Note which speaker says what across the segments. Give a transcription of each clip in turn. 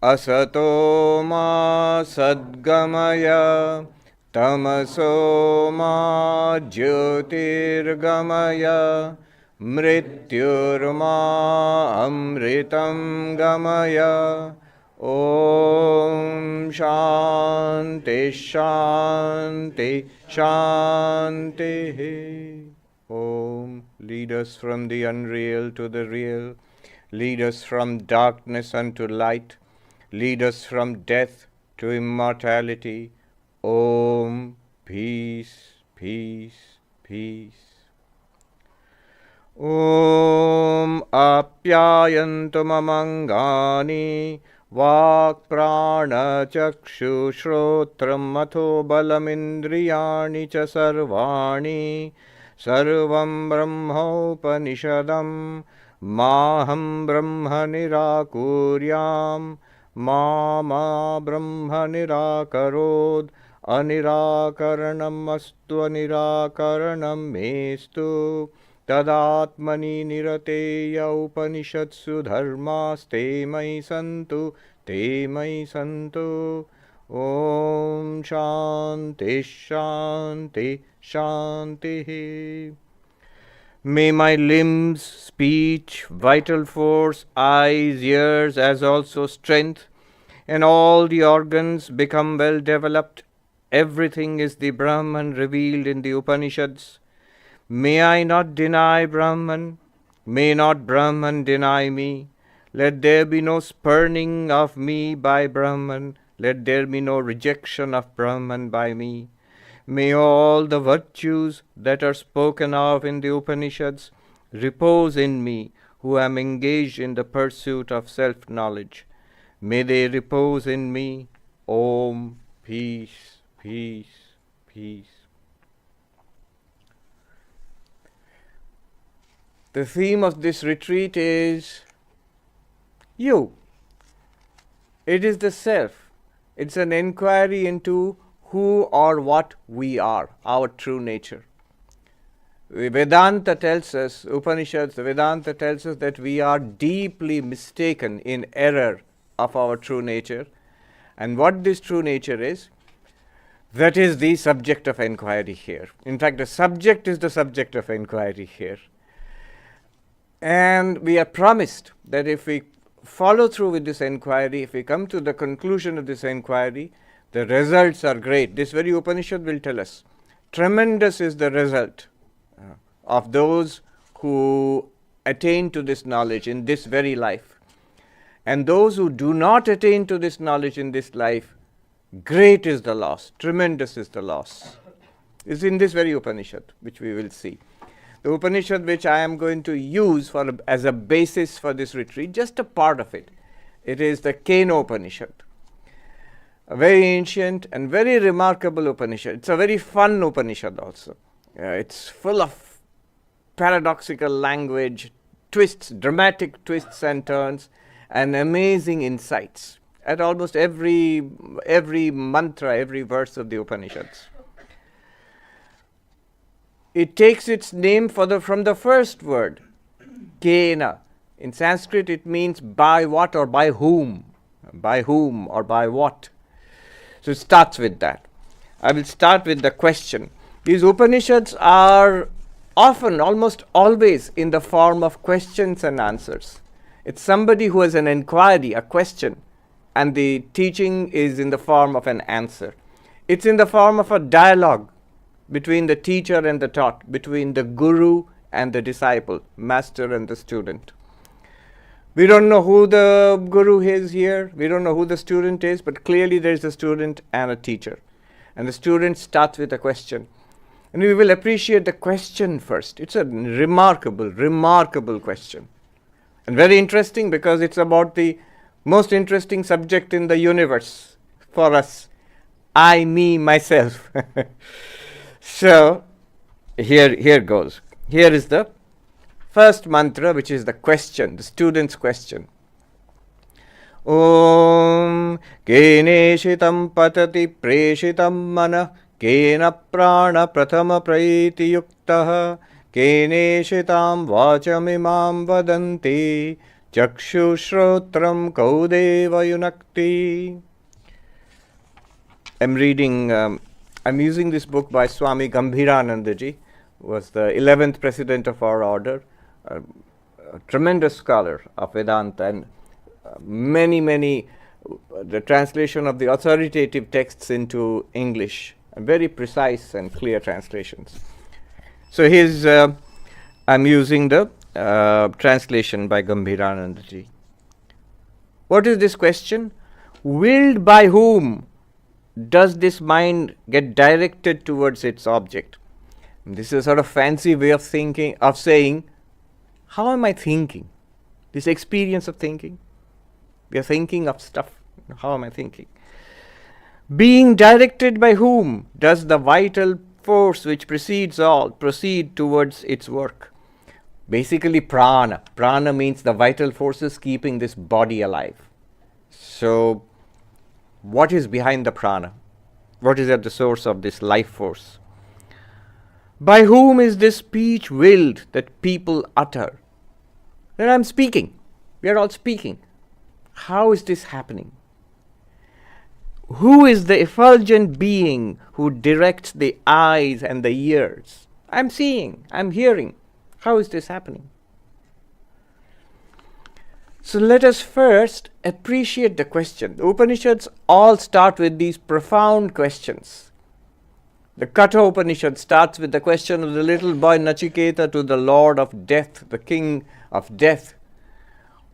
Speaker 1: Asato ma sadgamaya tamaso ma jyotirgamaya mrityurma amritam gamaya. Om Shanti Shanti Shanti. Om. Lead us from the unreal to the real. Lead us from darkness unto light. Lead us from death to immortality. Om. Peace, peace, peace. Om Apyayantu Mamangani Vak Prana Chakshu Shrotram Matho Balamindriyani Cha Sarvani Sarvam Brahmopanishadam Maham Brahma Nirakuryam Ma Brahma Nirakarod Anirakaranam Astu Anirakaranam Mestu Tadatmani nirateya upanishatsu dharmas te mai santu, te mai santu. Om Shanti Shanti Shanti. May my limbs, speech, vital force, eyes, ears, as also strength, and all the organs become well developed. Everything is the Brahman revealed in the Upanishads. May I not deny Brahman, may not Brahman deny me. Let there be no spurning of me by Brahman, let there be no rejection of Brahman by me. May all the virtues that are spoken of in the Upanishads repose in me, who am engaged in the pursuit of self-knowledge. May they repose in me. Om. Peace, peace, peace. The theme of this retreat is you. It is the self. It's an inquiry into who or what we are, our true nature. Vedanta tells us, Upanishads, Vedanta tells us that we are deeply mistaken in error of our true nature. And what this true nature is, that is the subject of inquiry here. In fact, the subject is the subject of inquiry here. And we are promised that if we follow through with this inquiry, if we come to the conclusion of this inquiry, the results are great. This very Upanishad will tell us. Tremendous is the result of those who attain to this knowledge in this very life. And those who do not attain to this knowledge in this life, great is the loss, tremendous is the loss. It's in this very Upanishad, which we will see. The Upanishad which I am going to use as a basis for this retreat, just a part of it. It is the Kena Upanishad. A very ancient and very remarkable Upanishad. It's a very fun Upanishad also. It's full of paradoxical language, twists, dramatic twists and turns, and amazing insights at almost every mantra, every verse of the Upanishads. It takes its name from the first word, Kena. In Sanskrit, it means by what or by whom or by what. So it starts with that. I will start with the question. These Upanishads are often, almost always, in the form of questions and answers. It's somebody who has an inquiry, a question, and the teaching is in the form of an answer. It's in the form of a dialogue between the teacher and the taught, between the guru and the disciple, master and the student. We don't know who the guru is here, we don't know who the student is, but clearly there is a student and a teacher. And the student starts with a question. And we will appreciate the question first. It's a remarkable question. And very interesting because it's about the most interesting subject in the universe for us. I, me, myself. So, here goes. Here is the first mantra, which is the question, the student's question. Om Keneshitam patati preshitam mana Kena prana prathama praiti yuktaha Keneshitam vachamimam vadanti Chakshushrotram kaudeva yunakti. I'm using this book by Swami Gambhiranandaji, who was the 11th president of our order, a tremendous scholar of Vedanta, and the translation of the authoritative texts into English, very precise and clear translations. So I'm using the translation by Gambhiranandaji. What is this question? Willed by whom does this mind get directed towards its object? This is a sort of fancy way of saying, how am I thinking? This experience of thinking. We are thinking of stuff. How am I thinking? Being directed by whom does the vital force which precedes all proceed towards its work? Basically prana. Prana means the vital forces keeping this body alive. So, what is behind the prana? What is at the source of this life force? By whom is this speech willed that people utter? Then I'm speaking. We are all speaking. How is this happening? Who is the effulgent being who directs the eyes and the ears? I'm seeing, I'm hearing. How is this happening? So let us first appreciate the question. The Upanishads all start with these profound questions. The Katha Upanishad starts with the question of the little boy Nachiketa to the Lord of Death, the King of Death.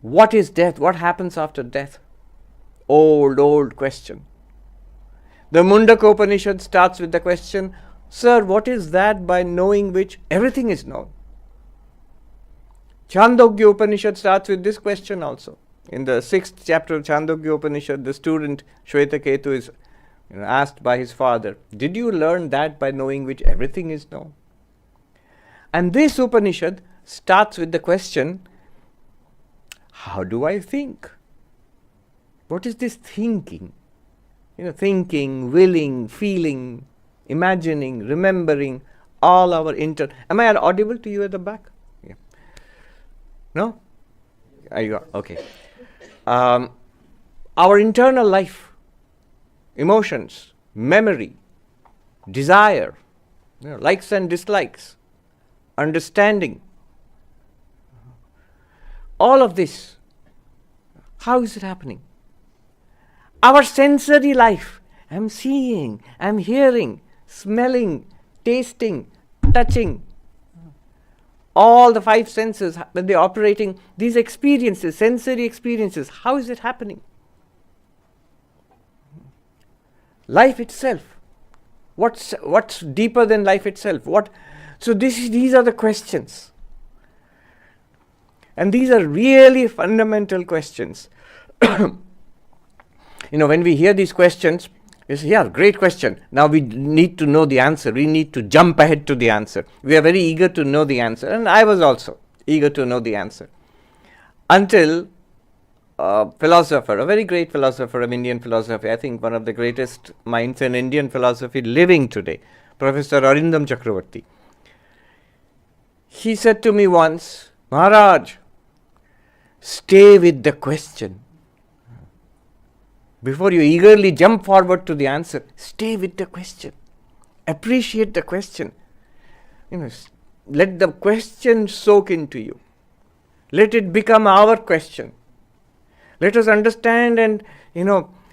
Speaker 1: What is death? What happens after death? Old question. The Mundaka Upanishad starts with the question, Sir, what is that by knowing which everything is known? Chandogya Upanishad starts with this question also. In the 6th chapter of Chandogya Upanishad, the student Shvetaketu is asked by his father, did you learn that by knowing which everything is known? And this Upanishad starts with the question, how do I think? What is this thinking? Thinking, willing, feeling, imagining, remembering, all our Am I audible to you at the back? Yeah. No? Are you okay? Our internal life, emotions, memory, desire, likes and dislikes, understanding, all of this, how is it happening? Our sensory life, I'm seeing, I'm hearing, smelling, tasting, touching, all the 5 senses, when they're operating, these experiences, sensory experiences, how is it happening? Life itself, what's deeper than life itself? So these are the questions. And these are really fundamental questions. When we hear these questions, we say, yeah, great question. Now we need to know the answer. We need to jump ahead to the answer. We are very eager to know the answer. And I was also eager to know the answer. Until a philosopher, a very great philosopher of Indian philosophy, I think one of the greatest minds in Indian philosophy living today, Professor Arindam Chakravarti. He said to me once, Maharaj, stay with the question. Before you eagerly jump forward to the answer, stay with the question. Appreciate the question. Let the question soak into you. Let it become our question. Let us understand and,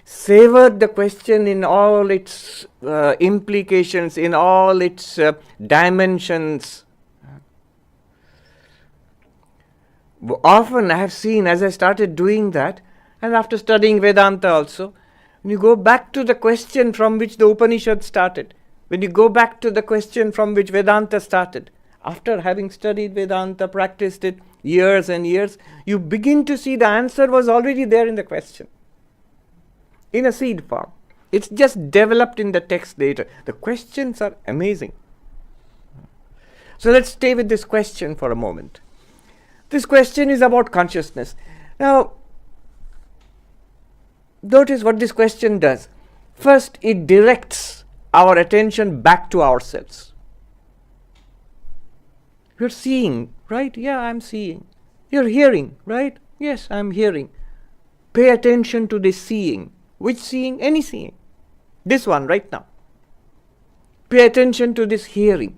Speaker 1: savor the question in all its implications, in all its dimensions. Often I have seen, as I started doing that, and after studying Vedanta also, when you go back to the question from which the Upanishad started, when you go back to the question from which Vedanta started, after having studied Vedanta, practiced it years and years, you begin to see the answer was already there in the question, in a seed form. It's just developed in the text later. The questions are amazing. So let's stay with this question for a moment. This question is about consciousness. Now, notice what this question does. First, it directs our attention back to ourselves. You're seeing, right? Yeah, I'm seeing. You're hearing, right? Yes, I am hearing. Pay attention to this seeing. Which seeing? Any seeing. This one right now. Pay attention to this hearing.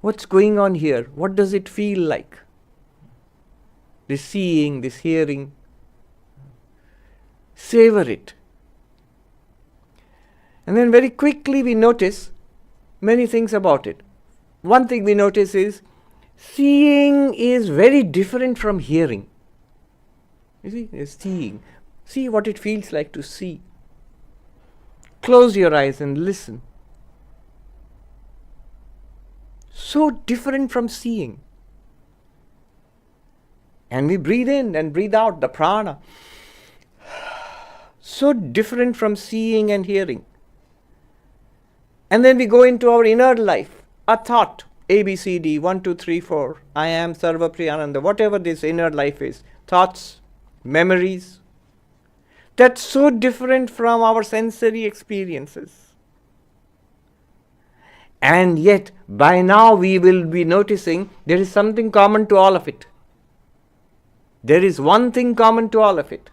Speaker 1: What's going on here? What does it feel like? This seeing, this hearing. Savor it. And then very quickly we notice many things about it. One thing we notice is seeing is very different from hearing. You see, it's seeing. See what it feels like to see. Close your eyes and listen. So different from seeing. And we breathe in and breathe out the prana. So different from seeing and hearing. And then we go into our inner life. A thought, A, B, C, D, 1, 2, 3, 4. I am Sarvapriyananda, whatever this inner life is. Thoughts, memories. That's so different from our sensory experiences. And yet, by now we will be noticing there is something common to all of it. There is one thing common to all of it.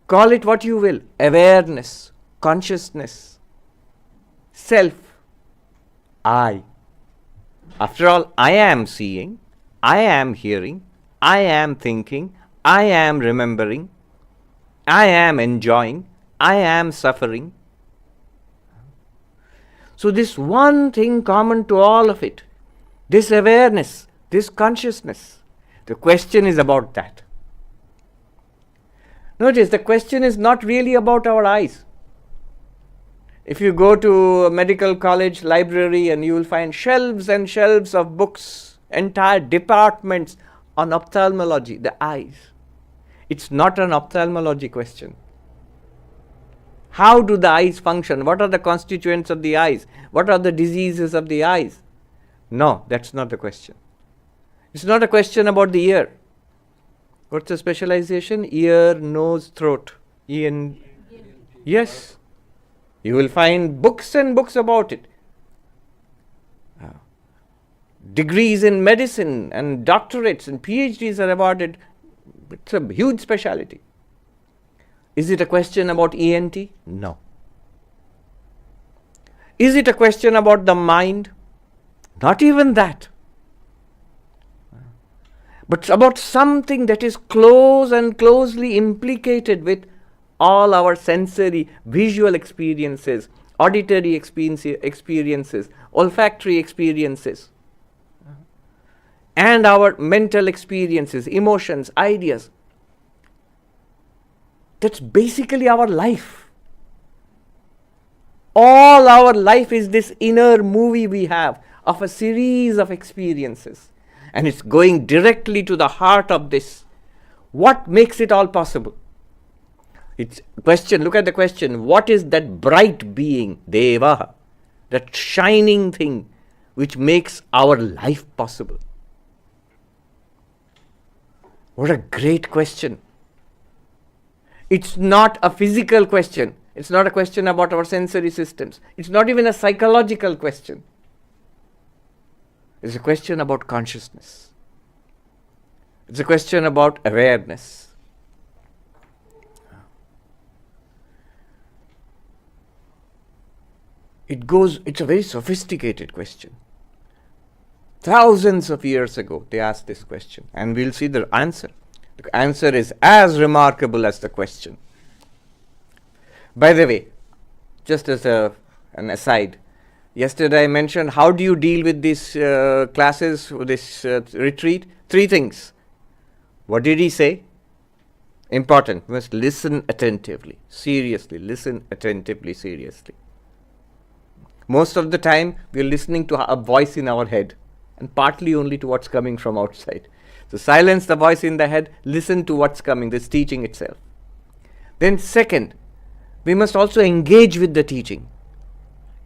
Speaker 1: Call it what you will. Awareness, consciousness, self, I. After all, I am seeing, I am hearing, I am thinking, I am remembering, I am enjoying, I am suffering. So this one thing common to all of it, this awareness, this consciousness, the question is about that. Notice the question is not really about our eyes. If you go to a medical college library and you will find shelves and shelves of books, entire departments on ophthalmology, the eyes. It's not an ophthalmology question. How do the eyes function? What are the constituents of the eyes? What are the diseases of the eyes? No, that's not the question. It's not a question about the ear. What's the specialization? Ear, nose, throat. Yes. You will find books and books about it. Degrees in medicine and doctorates and PhDs are awarded. It's a huge specialty. Is it a question about ENT? No. Is it a question about the mind? Not even that. But about something that is close and closely implicated with all our sensory, visual experiences, auditory experiences, olfactory experiences, and our mental experiences, emotions, ideas. That's basically our life. All our life is this inner movie we have of a series of experiences. And it's going directly to the heart of this. What makes it all possible? It's question, look at the question. What is that bright being, Deva, that shining thing which makes our life possible? What a great question. It's not a physical question. It's not a question about our sensory systems. It's not even a psychological question. It's a question about consciousness. It's a question about awareness. It's a very sophisticated question. Thousands of years ago, they asked this question, and we'll see the answer. The answer is as remarkable as the question. By the way, just as an aside, yesterday I mentioned how do you deal with these classes, this retreat? 3 things. What did he say? Important. You must listen attentively, seriously. Listen attentively, seriously. Most of the time, we are listening to a voice in our head, and partly only to what's coming from outside. So silence the voice in the head, listen to what's coming, this teaching itself. Then second, we must also engage with the teaching.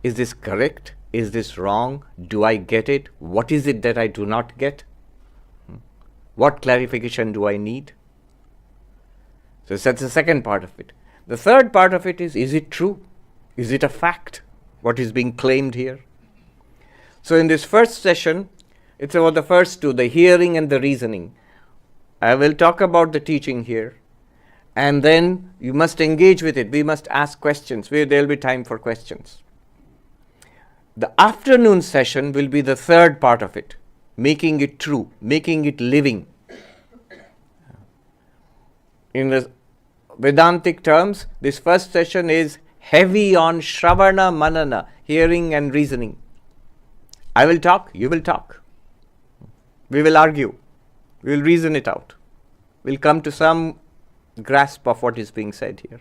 Speaker 1: Is this correct? Is this wrong? Do I get it? What is it that I do not get? What clarification do I need? So that's the second part of it. The third part of it is it true? Is it a fact? What is being claimed here? So in this first session, It's about the first two, the hearing and the reasoning. I will talk about the teaching here. And then you must engage with it. We must ask questions. There will be time for questions. The afternoon session will be the third part of it, making it true, making it living. In the Vedantic terms, this first session is heavy on Shravana Manana, hearing and reasoning. I will talk, you will talk. We will argue. We will reason it out. We'll come to some grasp of what is being said here.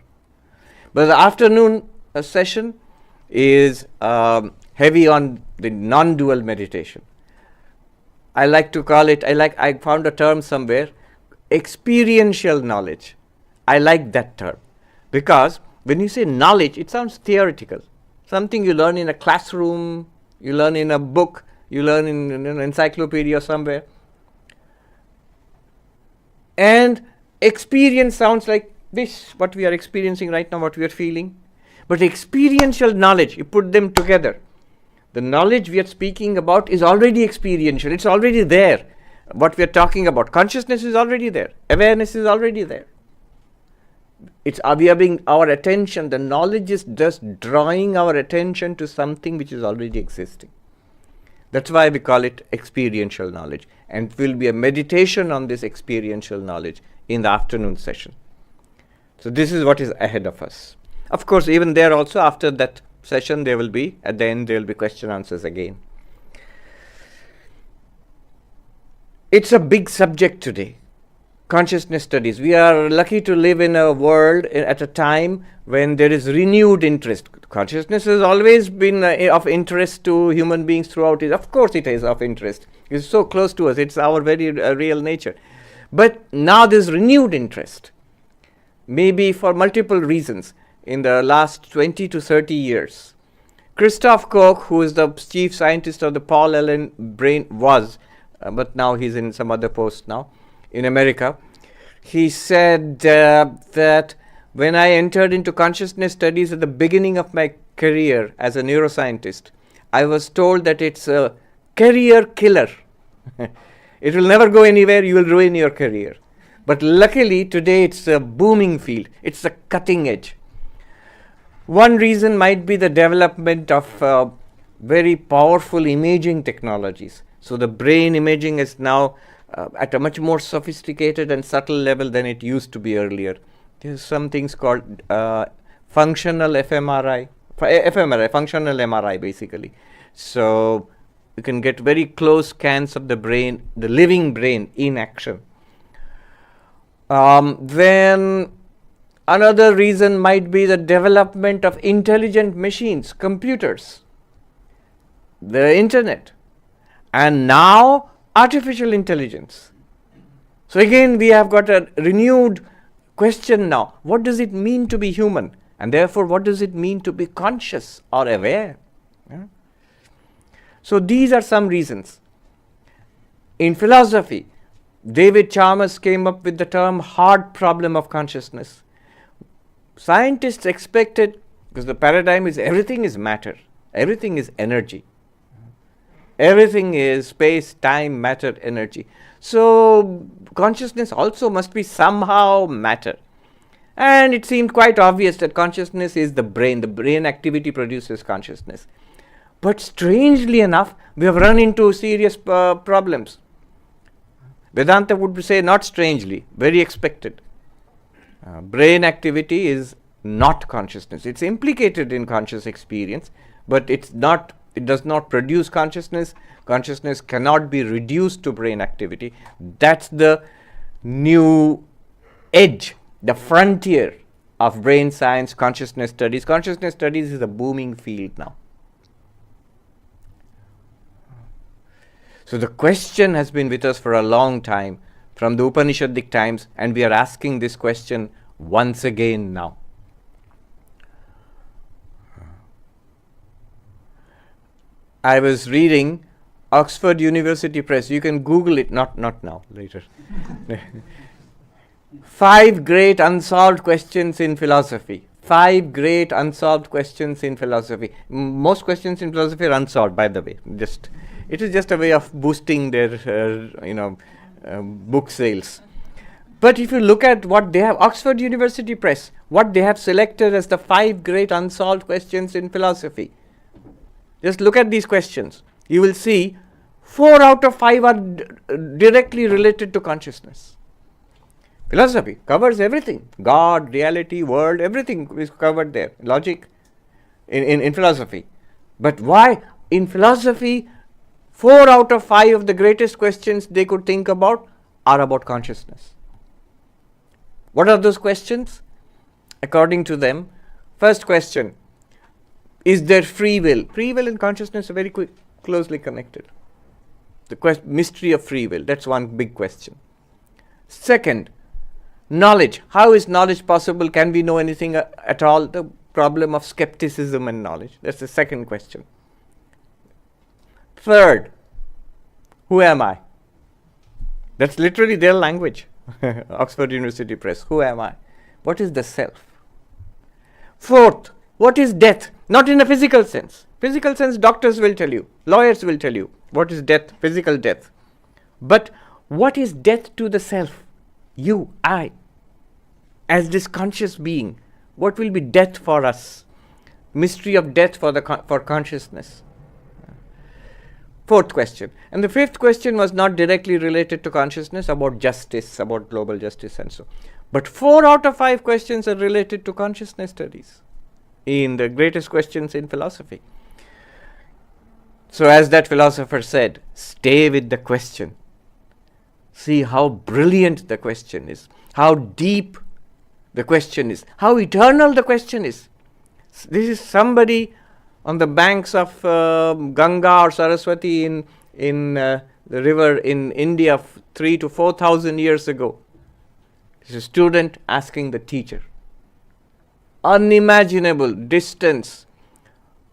Speaker 1: But the afternoon session is heavy on the non-dual meditation. I like to call it, I found a term somewhere, experiential knowledge. I like that term because when you say knowledge, it sounds theoretical. Something you learn in a classroom, you learn in a book, you learn in an encyclopedia somewhere. And experience sounds like this, what we are experiencing right now, what we are feeling. But experiential knowledge, you put them together. The knowledge we are speaking about is already experiential. It's already there. What we are talking about, consciousness is already there. Awareness is already there. We are being, our attention, the knowledge is just drawing our attention to something which is already existing. That's why we call it experiential knowledge. And it will be a meditation on this experiential knowledge in the afternoon session. So this is what is ahead of us. Of course, even there also, after that session, there will be, at the end, there will be question answers again. It's a big subject today. Consciousness studies. We are lucky to live in a world at a time when there is renewed interest. Consciousness has always been of interest to human beings throughout it. Of course it is of interest. It's so close to us. It's our very real nature. But now there's renewed interest. Maybe for multiple reasons in the last 20 to 30 years. Christoph Koch, who is the chief scientist of the Paul Allen brain, but now he's in some other post now, in America, he said that when I entered into consciousness studies at the beginning of my career as a neuroscientist, I was told that it's a career killer. It will never go anywhere, you will ruin your career. But luckily today it's a booming field, it's a cutting edge. One reason might be the development of very powerful imaging technologies. So the brain imaging is now at a much more sophisticated and subtle level than it used to be earlier. There's some things called functional fMRI, functional MRI basically. So you can get very close scans of the brain, the living brain in action. Then another reason might be the development of intelligent machines, computers, the internet, and now artificial intelligence. So again we have got a renewed question now. What does it mean to be human? And therefore what does it mean to be conscious or aware? Yeah. So these are some reasons. In philosophy, David Chalmers came up with the term hard problem of consciousness. Scientists expected, because the paradigm is everything is matter, everything is energy. Everything is space, time, matter, energy. So consciousness also must be somehow matter. And it seemed quite obvious that consciousness is the brain. The brain activity produces consciousness. But strangely enough, we have run into serious problems. Vedanta would say not strangely, very expected. Brain activity is not consciousness. It's implicated in conscious experience, but it's not. It does not produce consciousness. Consciousness cannot be reduced to brain activity. That's the new edge, the frontier of brain science, consciousness studies. Consciousness studies is a booming field now. So the question has been with us for a long time, from the Upanishadic times, and we are asking this question once again now. I was reading Oxford University Press. You can Google it, not now, later. 5 great unsolved questions in philosophy. 5 great unsolved questions in philosophy. Most questions in philosophy are unsolved, by the way. Just It is just a way of boosting their, book sales. But if you look at what they have, Oxford University Press, what they have selected as the 5 great unsolved questions in philosophy. Just look at these questions. You will see 4 out of 5 are directly related to consciousness. Philosophy covers everything. God, reality, world, everything is covered there. Logic in philosophy. But why? In philosophy, 4 out of 5 of the greatest questions they could think about are about consciousness. What are those questions? According to them, first question, is there free will? Free will and consciousness are very closely connected. The mystery of free will, that's one big question. Second, knowledge. How is knowledge possible? Can we know anything at all? The problem of skepticism and knowledge. That's the second question. Third, who am I? That's literally their language. Oxford University Press. Who am I? What is the self? Fourth, what is death? Not in a physical sense. Physical sense, doctors will tell you, lawyers will tell you what is death, physical death. But what is death to the self? You, I, as this conscious being. What will be death for us? Mystery of death for consciousness. Fourth question. And the fifth question was not directly related to consciousness, about justice, about global justice and so. But 4 out of 5 questions are related to consciousness studies in the greatest questions in philosophy. So as that philosopher said, stay with the question. See how brilliant the question is, how deep the question is, how eternal the question is. This is somebody on the banks of Ganga or Saraswati in the river in India 3,000 to 4,000 years ago. It's a student asking the teacher. Unimaginable distance,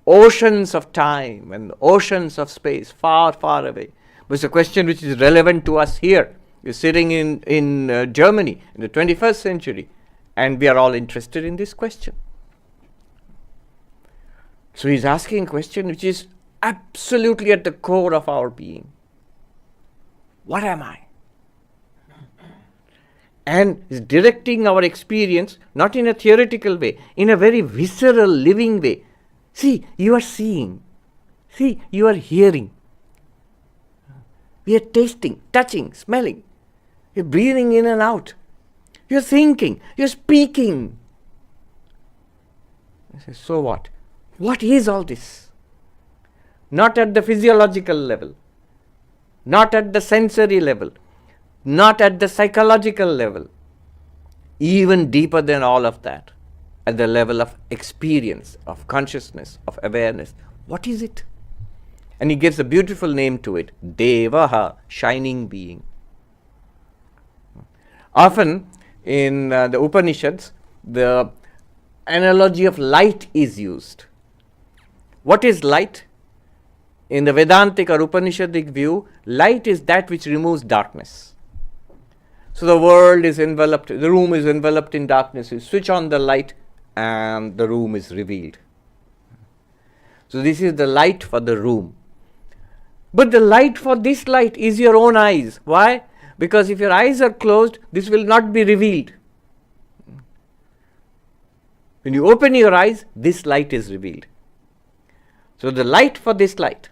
Speaker 1: oceans of time and oceans of space, far, far away. But it's a question which is relevant to us here. We're sitting in Germany in the 21st century, and we are all interested in this question. So he's asking a question which is absolutely at the core of our being. What am I? And is directing our experience not in a theoretical way, in a very visceral, living way. See, you are seeing. See, you are hearing. We are tasting, touching, smelling. You're breathing in and out. You're thinking. You're speaking. I say, so what? What is all this? Not at the physiological level, not at the sensory level, not at the psychological level, even deeper than all of that, at the level of experience, of consciousness, of awareness. What is it? And he gives a beautiful name to it, Devaha, shining being. Often in the Upanishads, the analogy of light is used. What is light? In the Vedantic or Upanishadic view, light is that which removes darkness. So the world is enveloped, the room is enveloped in darkness. You switch on the light and the room is revealed. So this is the light for the room. But the light for this light is your own eyes. Why? Because if your eyes are closed, this will not be revealed. When you open your eyes, this light is revealed. So the light for this light.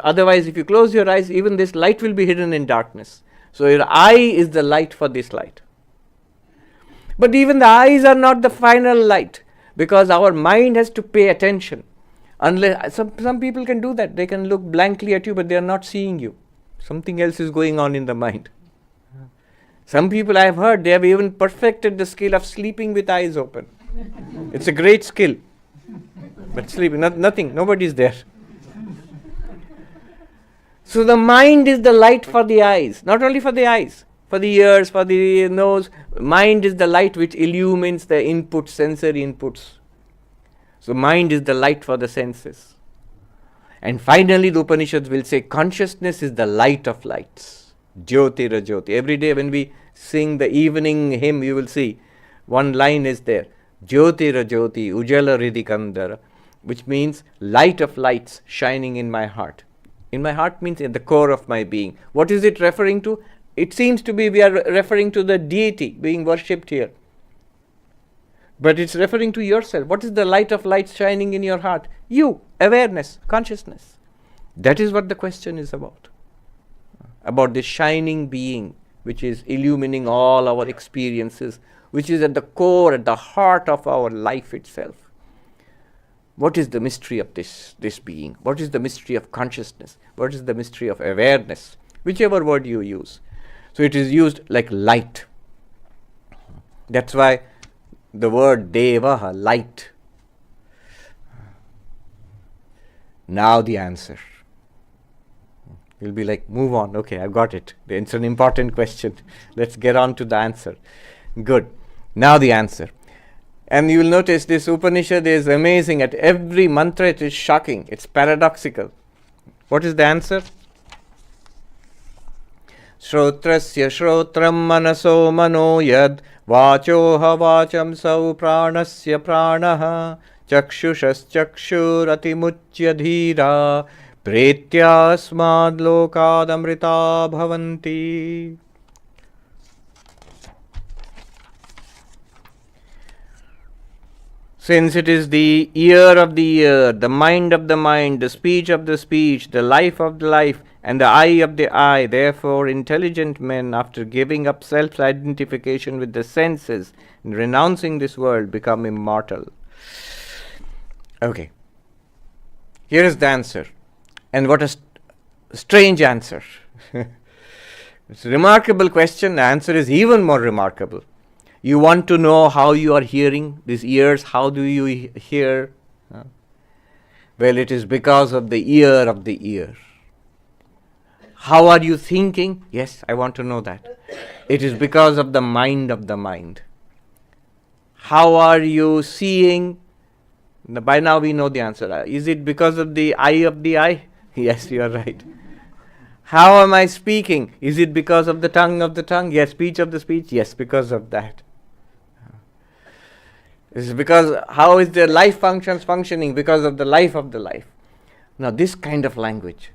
Speaker 1: Otherwise, if you close your eyes, even this light will be hidden in darkness. So your eye is the light for this light. But even the eyes are not the final light, because our mind has to pay attention. Unless some people can do that. They can look blankly at you, but they are not seeing you. Something else is going on in the mind. Some people I have heard, they have even perfected the skill of sleeping with eyes open. It's a great skill. But sleeping, nothing, nobody is there. So the mind is the light for the eyes, not only for the eyes, for the ears, for the nose. Mind is the light which illumines the inputs, sensory inputs. So mind is the light for the senses. And finally the Upanishads will say consciousness is the light of lights. Jyoti Rajyoti. Every day when we sing the evening hymn, you will see one line is there. Jyoti Rajyoti Ujjala Hridikandara, which means light of lights shining in my heart, In my heart means at the core of my being. What is it referring to? It seems to be we are referring to the deity being worshipped here. But it's referring to yourself. What is the light of light shining in your heart? You, awareness, consciousness. That is what the question is about. About this shining being which is illumining all our experiences, which is at the core, at the heart of our life itself. What is the mystery of this being? What is the mystery of consciousness? What is the mystery of awareness? Whichever word you use. So it is used like light. That's why the word Devaha, light. Now the answer. You'll be like, move on. Okay, I've got it. It's an important question. Let's get on to the answer. Good. Now the answer. And you will notice this Upanishad is amazing. At every mantra it is shocking. It's paradoxical. What is the answer? Shrotrasya shrotram manaso mano yad vachoha vacham sau pranasya pranaha chakshushas chakshur atimuchya dhira pretyasmad lokad amrita bhavanti. Since it is the ear of the ear, the mind of the mind, the speech of the speech, the life of the life, and the eye of the eye, therefore intelligent men, after giving up self-identification with the senses and renouncing this world, become immortal. Okay. Here is the answer. And what a strange answer. It's a remarkable question. The answer is even more remarkable. You want to know how you are hearing, these ears, how do you hear? Well, it is because of the ear of the ear. How are you thinking? Yes, I want to know that. It is because of the mind of the mind. How are you seeing? By now we know the answer. Is it because of the eye of the eye? Yes, you are right. How am I speaking? Is it because of the tongue of the tongue? Yes, speech of the speech? Yes, because of that. It's because how is their life functioning? Because of the life of the life. Now this kind of language.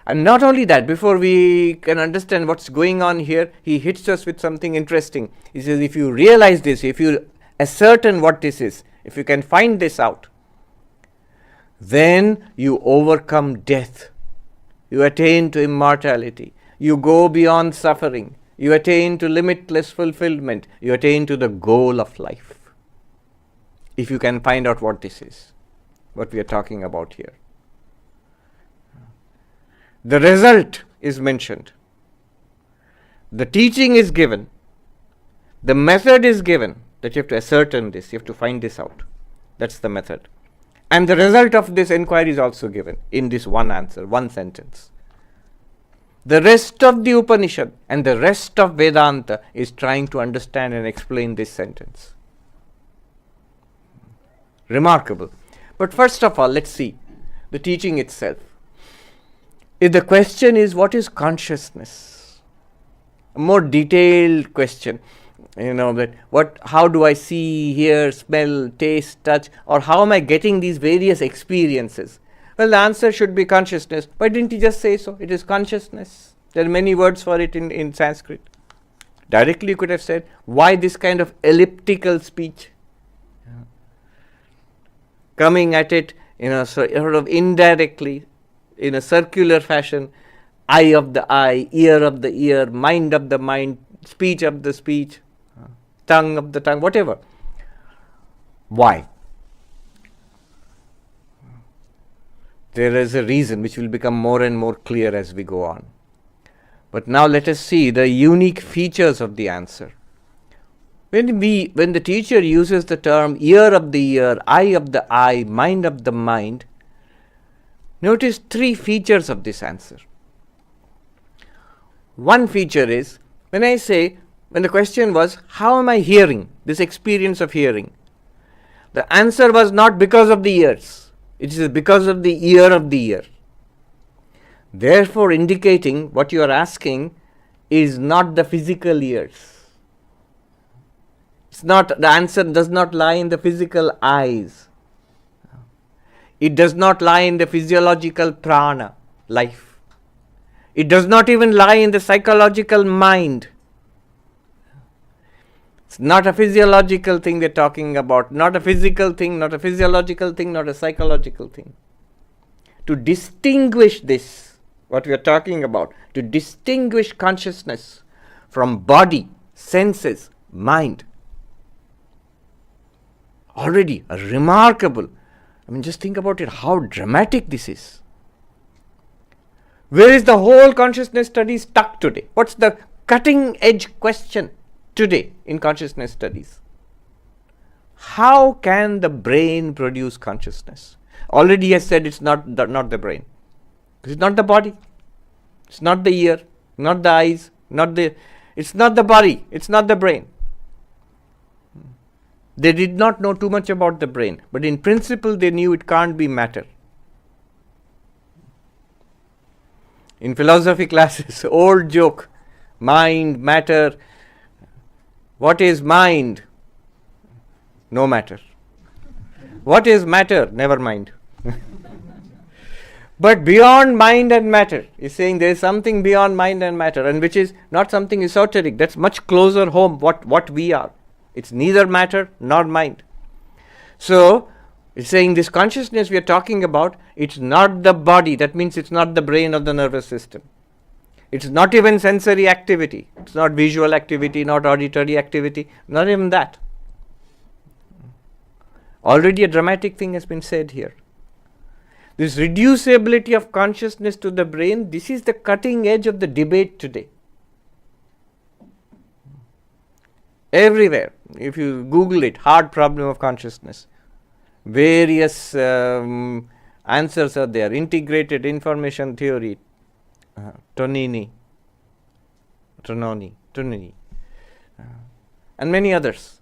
Speaker 1: And not only that, before we can understand what's going on here, he hits us with something interesting. He says, if you realize this, if you ascertain what this is, if you can find this out, then you overcome death. You attain to immortality. You go beyond suffering. You attain to limitless fulfillment. You attain to the goal of life. If you can find out what this is, what we are talking about here. The result is mentioned. The teaching is given. The method is given, that you have to ascertain this, you have to find this out. That's the method. And the result of this inquiry is also given in this one answer, one sentence. The rest of the Upanishad and the rest of Vedanta is trying to understand and explain this sentence. Remarkable. But first of all, let's see the teaching itself. If the question is, what is consciousness? A more detailed question. How do I see, hear, smell, taste, touch, or how am I getting these various experiences? Well, the answer should be consciousness. Why didn't he just say so? It is consciousness. There are many words for it in Sanskrit. Directly you could have said, why this kind of elliptical speech? Coming at it sort of indirectly, in a circular fashion, eye of the eye, ear of the ear, mind of the mind, speech of the speech, tongue of the tongue, whatever. Why? There is a reason which will become more and more clear as we go on. But now let us see the unique features of the answer. When the teacher uses the term ear of the ear, eye of the eye, mind of the mind, notice three features of this answer. One feature is, when the question was, how am I hearing, this experience of hearing? The answer was not because of the ears. It is because of the ear of the ear. Therefore, indicating what you are asking is not the physical ears. The answer does not lie in the physical eyes. It does not lie in the physiological prana, life. It does not even lie in the psychological mind. It's not a physiological thing we're talking about, not a physical thing, not a physiological thing, not a psychological thing. To distinguish this, what we are talking about, to distinguish consciousness from body, senses, mind, already a remarkable, just think about it, how dramatic this is. Where is the whole consciousness study stuck today? What's the cutting edge question today in consciousness studies? How can the brain produce consciousness? Already I said it's not the brain. It's not the body. It's not the ear, not the eyes, it's not the body, it's not the brain. They did not know too much about the brain, but in principle they knew it can't be matter. In philosophy classes, old joke, mind, matter. What is mind? No matter. What is matter? Never mind. But beyond mind and matter, he's saying there is something beyond mind and matter, and which is not something esoteric, that's much closer home what we are. It's neither matter nor mind. So, it's saying this consciousness we are talking about, it's not the body, that means it's not the brain or the nervous system. It's not even sensory activity, it's not visual activity, not auditory activity, not even that. Already a dramatic thing has been said here. This reducibility of consciousness to the brain, this is the cutting edge of the debate today. Everywhere, if you Google it, hard problem of consciousness, various answers are there. Integrated information theory, Tonini, and many others.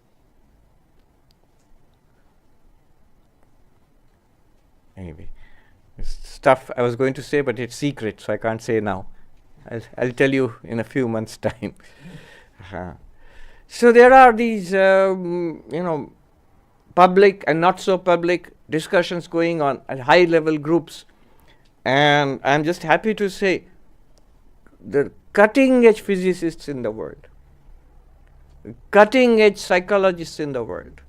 Speaker 1: Anyway, stuff I was going to say, but it's secret, so I can't say now. I'll tell you in a few months' time. So there are these, public and not so public discussions going on at high-level groups, and I'm just happy to say the cutting-edge physicists in the world, cutting-edge psychologists in the world,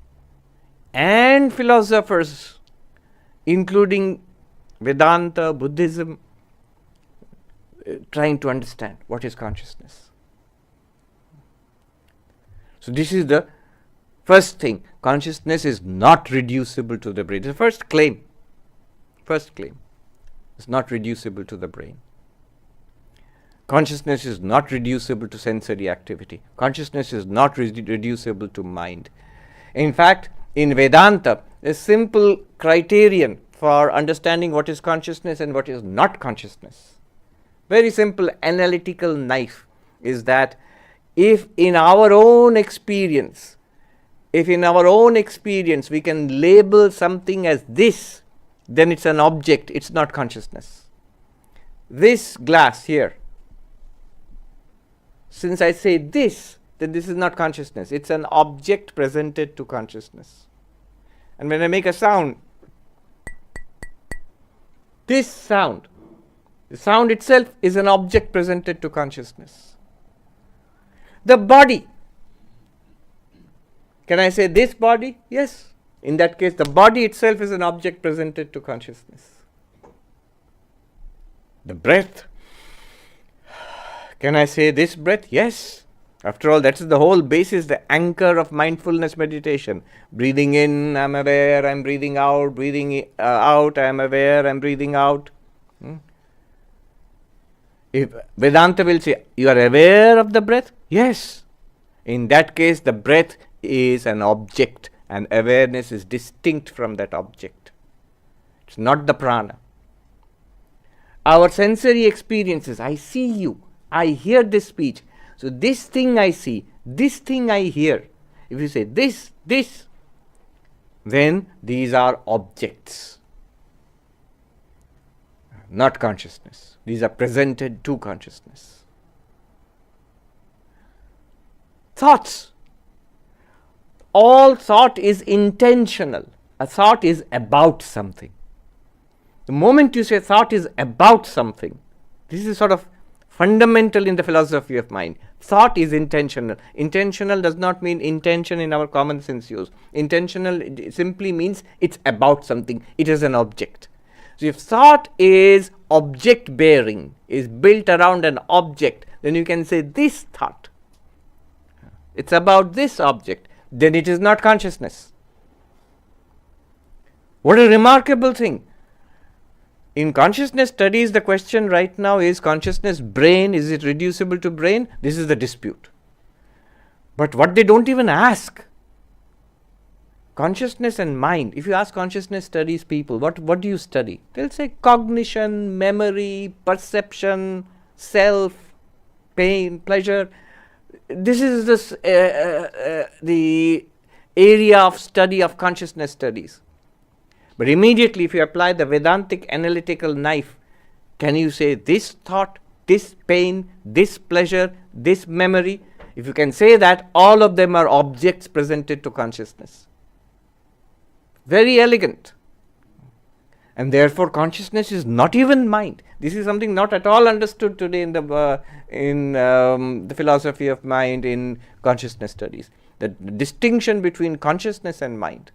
Speaker 1: and philosophers, including Vedanta, Buddhism, trying to understand what is consciousness. So this is the first thing. Consciousness is not reducible to the brain. The first claim. It's not reducible to the brain. Consciousness is not reducible to sensory activity. Consciousness is not reducible to mind. In fact, in Vedanta, a simple criterion for understanding what is consciousness and what is not consciousness, very simple analytical knife, is that if in our own experience we can label something as this, then it's an object, it's not consciousness. This glass here, since I say this, then this is not consciousness, it's an object presented to consciousness. And when I make a sound, this sound, the sound itself is an object presented to consciousness. The body, can I say this body? Yes. In that case, the body itself is an object presented to consciousness. The breath, can I say this breath? Yes. After all, that's the whole basis, the anchor of mindfulness meditation. Breathing in, I'm aware, I'm breathing out. Breathing out, I'm aware, I'm breathing out. If Vedanta will say, you are aware of the breath? Yes. In that case, the breath is an object and awareness is distinct from that object. It's not the prana. Our sensory experiences, I see you, I hear this speech. So this thing I see, this thing I hear. If you say this, then these are objects, not consciousness. These are presented to consciousness. Thoughts. All thought is intentional. A thought is about something. The moment you say thought is about something, this is sort of Fundamental in the philosophy of mind. Thought is intentional. Intentional does not mean intention in our common sense use. Intentional simply means it's about something. It is an object. So if thought is object bearing, is built around an object, then you can say this thought, it's about this object, then it is not consciousness. What a remarkable thing. In consciousness studies, the question right now is consciousness brain, is it reducible to brain? This is the dispute. But what they don't even ask, consciousness and mind. If you ask consciousness studies people, what do you study? They'll say cognition, memory, perception, self, pain, pleasure. This is the area of study of consciousness studies. But immediately if you apply the Vedantic analytical knife, can you say this thought, this pain, this pleasure, this memory? If you can say that, all of them are objects presented to consciousness. Very elegant. And therefore consciousness is not even mind. This is something not at all understood today in the philosophy of mind, in consciousness studies. The distinction between consciousness and mind.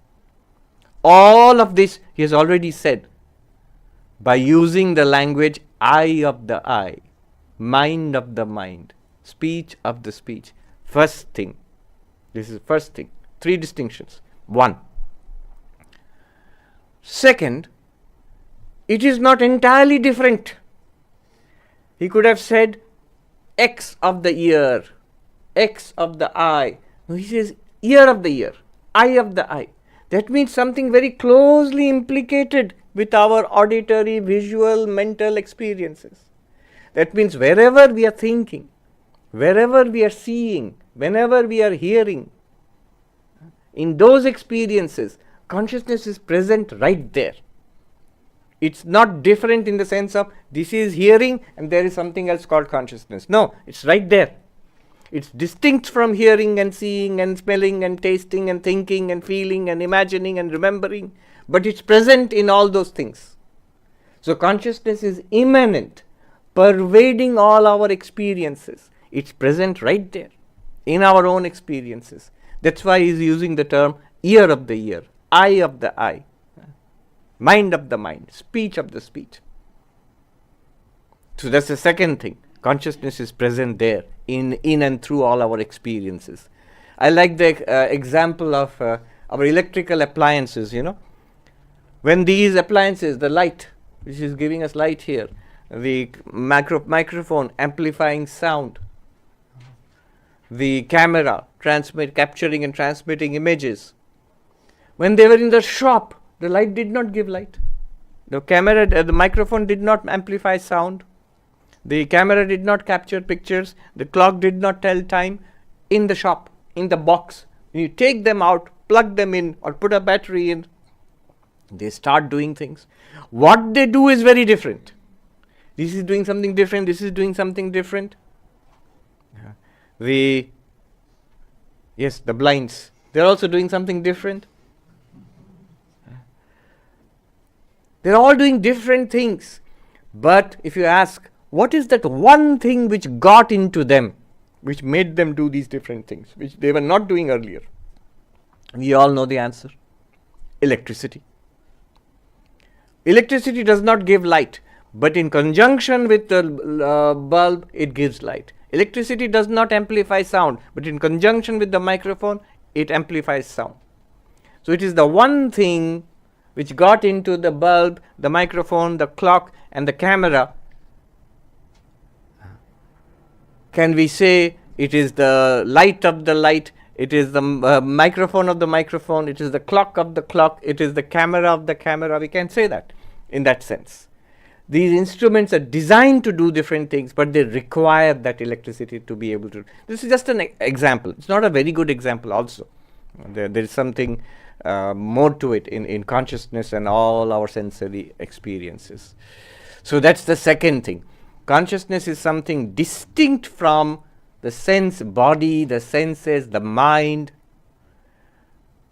Speaker 1: All of this he has already said by using the language eye of the eye, mind of the mind, speech of the speech. First thing. This is first thing. 3 distinctions. 1. Second, it is not entirely different. He could have said X of the ear, X of the eye. No, he says ear of the ear, eye of the eye. That means something very closely implicated with our auditory, visual, mental experiences. That means wherever we are thinking, wherever we are seeing, whenever we are hearing, in those experiences, consciousness is present right there. It's not different in the sense of this is hearing and there is something else called consciousness. No, it's right there. It's distinct from hearing and seeing and smelling and tasting and thinking and feeling and imagining and remembering, but it's present in all those things. So consciousness is immanent, pervading all our experiences. It's present right there in our own experiences. That's why he's using the term ear of the ear, eye of the eye, mind of the mind, speech of the speech. So that's the second thing. Consciousness is present there in and through all our experiences. I like the example of our electrical appliances, When these appliances, the light, which is giving us light here, the microphone amplifying sound, the camera capturing and transmitting images. When they were in the shop, the light did not give light. The microphone did not amplify sound. The camera did not capture pictures. The clock did not tell time. In the shop, in the box, when you take them out, plug them in or put a battery in, they start doing things. What they do is very different. This is doing something different. This is doing something different. The blinds, they're also doing something different. They're all doing different things. But if you ask, what is that one thing which got into them, which made them do these different things, which they were not doing earlier? We all know the answer. Electricity. Electricity does not give light, but in conjunction with the bulb, it gives light. Electricity does not amplify sound, but in conjunction with the microphone, it amplifies sound. So it is the one thing which got into the bulb, the microphone, the clock, and the camera. Can we say it is the light of the light, it is the microphone of the microphone, it is the clock of the clock, it is the camera of the camera? We can say that in that sense. These instruments are designed to do different things, but they require that electricity to be able to. This is just an example. It's not a very good example also. There is something more to it in consciousness and all our sensory experiences. So that's the second thing. Consciousness is something distinct from the sense body, the senses, the mind,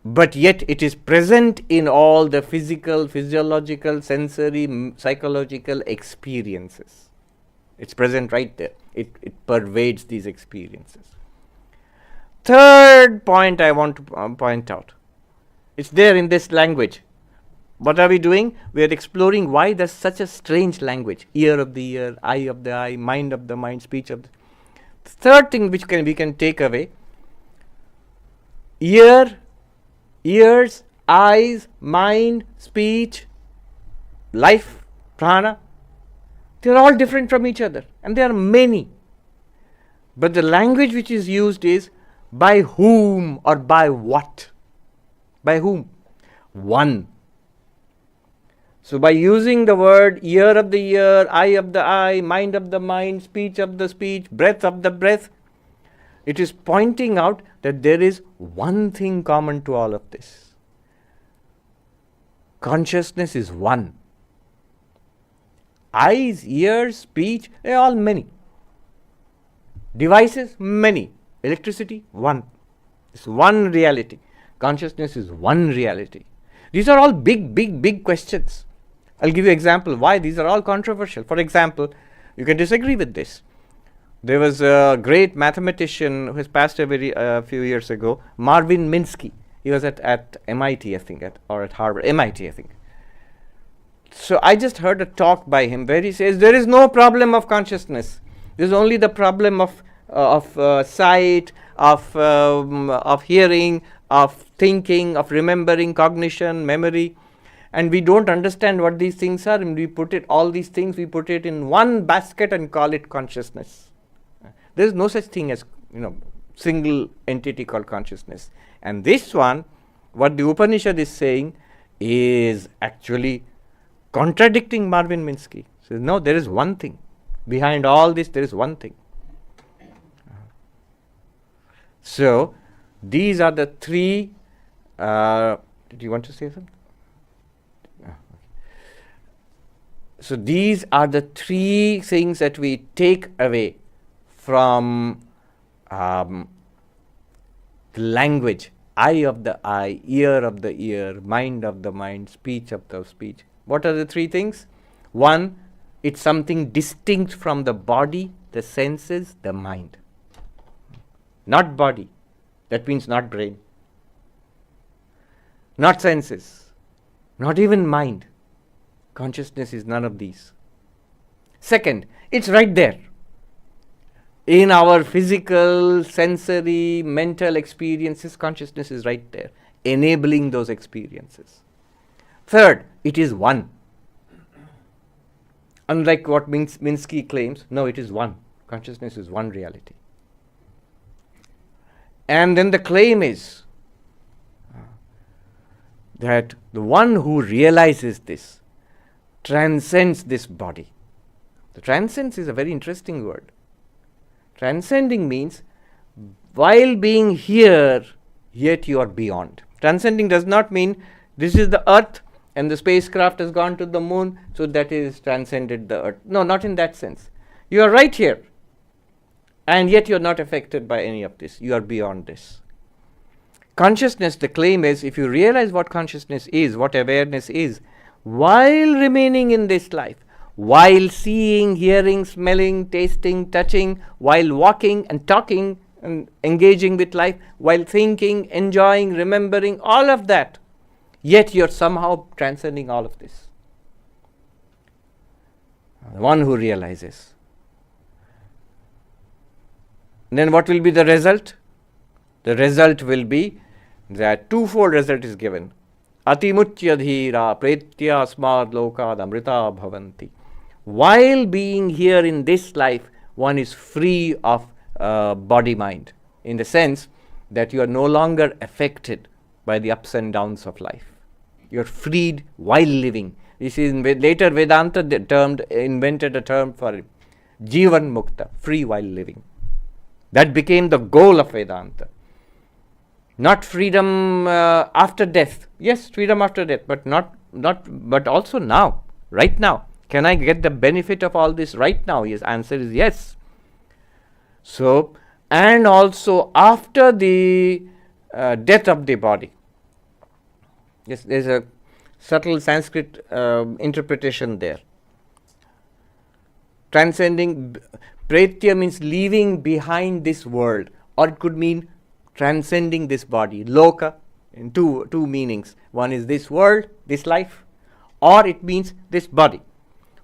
Speaker 1: but yet it is present in all the physical, physiological, sensory, psychological experiences. It's present right there. It pervades these experiences. Third point I want to point out. It's there in this language. What are we doing? We are exploring why there's such a strange language. Ear of the ear, eye of the eye, mind of the mind, speech of the... Third thing which we can take away, ears, eyes, mind, speech, life, prana, they are all different from each other, and there are many. But the language which is used is by whom or by what? By whom? One. So by using the word ear of the ear, eye of the eye, mind of the mind, speech of the speech, breath of the breath, it is pointing out that there is one thing common to all of this. Consciousness is one. Eyes, ears, speech, they are all many. Devices, many. Electricity, one. It's one reality. Consciousness is one reality. These are all big questions. I'll give you an example why these are all controversial. For example, you can disagree with this. There was a great mathematician who has passed away a few years ago, Marvin Minsky. He was at MIT, I think, or at Harvard, MIT, I think. So I just heard a talk by him where he says there is no problem of consciousness. There's only the problem of sight, of hearing, of thinking, of remembering, cognition, memory. And we don't understand what these things are, and we put it in one basket and call it consciousness. There is no such thing as, single entity called consciousness. And this one, what the Upanishad is saying, is actually contradicting Marvin Minsky. Says, no, there is one thing. Behind all this, there is one thing. So, these are the three. Did you want to say something? So, these are the three things that we take away from the language. Eye of the eye, ear of the ear, mind of the mind, speech of the speech. What are the three things? One, it's something distinct from the body, the senses, the mind. Not body. That means not brain. Not senses. Not even mind. Consciousness is none of these. Second, it's right there. In our physical, sensory, mental experiences, consciousness is right there, enabling those experiences. Third, it is one. Unlike what Minsky claims, no, it is one. Consciousness is one reality. And then the claim is that the one who realizes this transcends this body. The transcends is a very interesting word. Transcending means while being here, yet you are beyond. Transcending does not mean this is the earth and the spacecraft has gone to the moon, so that is transcended the earth. No, not in that sense. You are right here, and yet you are not affected by any of this. You are beyond this. Consciousness, the claim is, if you realize what consciousness is, what awareness is, while remaining in this life, while seeing, hearing, smelling, tasting, touching, while walking and talking and engaging with life, while thinking, enjoying, remembering, all of that, yet you're somehow transcending all of this. The one who realizes. And then what will be the result? The result will be that twofold result is given. Atimuchya dhira pretya asmad lokad amrita bhavanti. While being here in this life, one is free of body-mind, in the sense that you are no longer affected by the ups and downs of life. You are freed while living. This is later Vedanta invented a term for it. Jivan Mukta, free while living. That became the goal of Vedanta. Not freedom after death. Yes, freedom after death, but also now, right now. Can I get the benefit of all this right now? His answer is yes. So, and also after the death of the body. Yes, there is a subtle Sanskrit interpretation there. Transcending, Pretya means leaving behind this world, or it could mean transcending this body. Loka, in two meanings. One is this world, this life, or it means this body.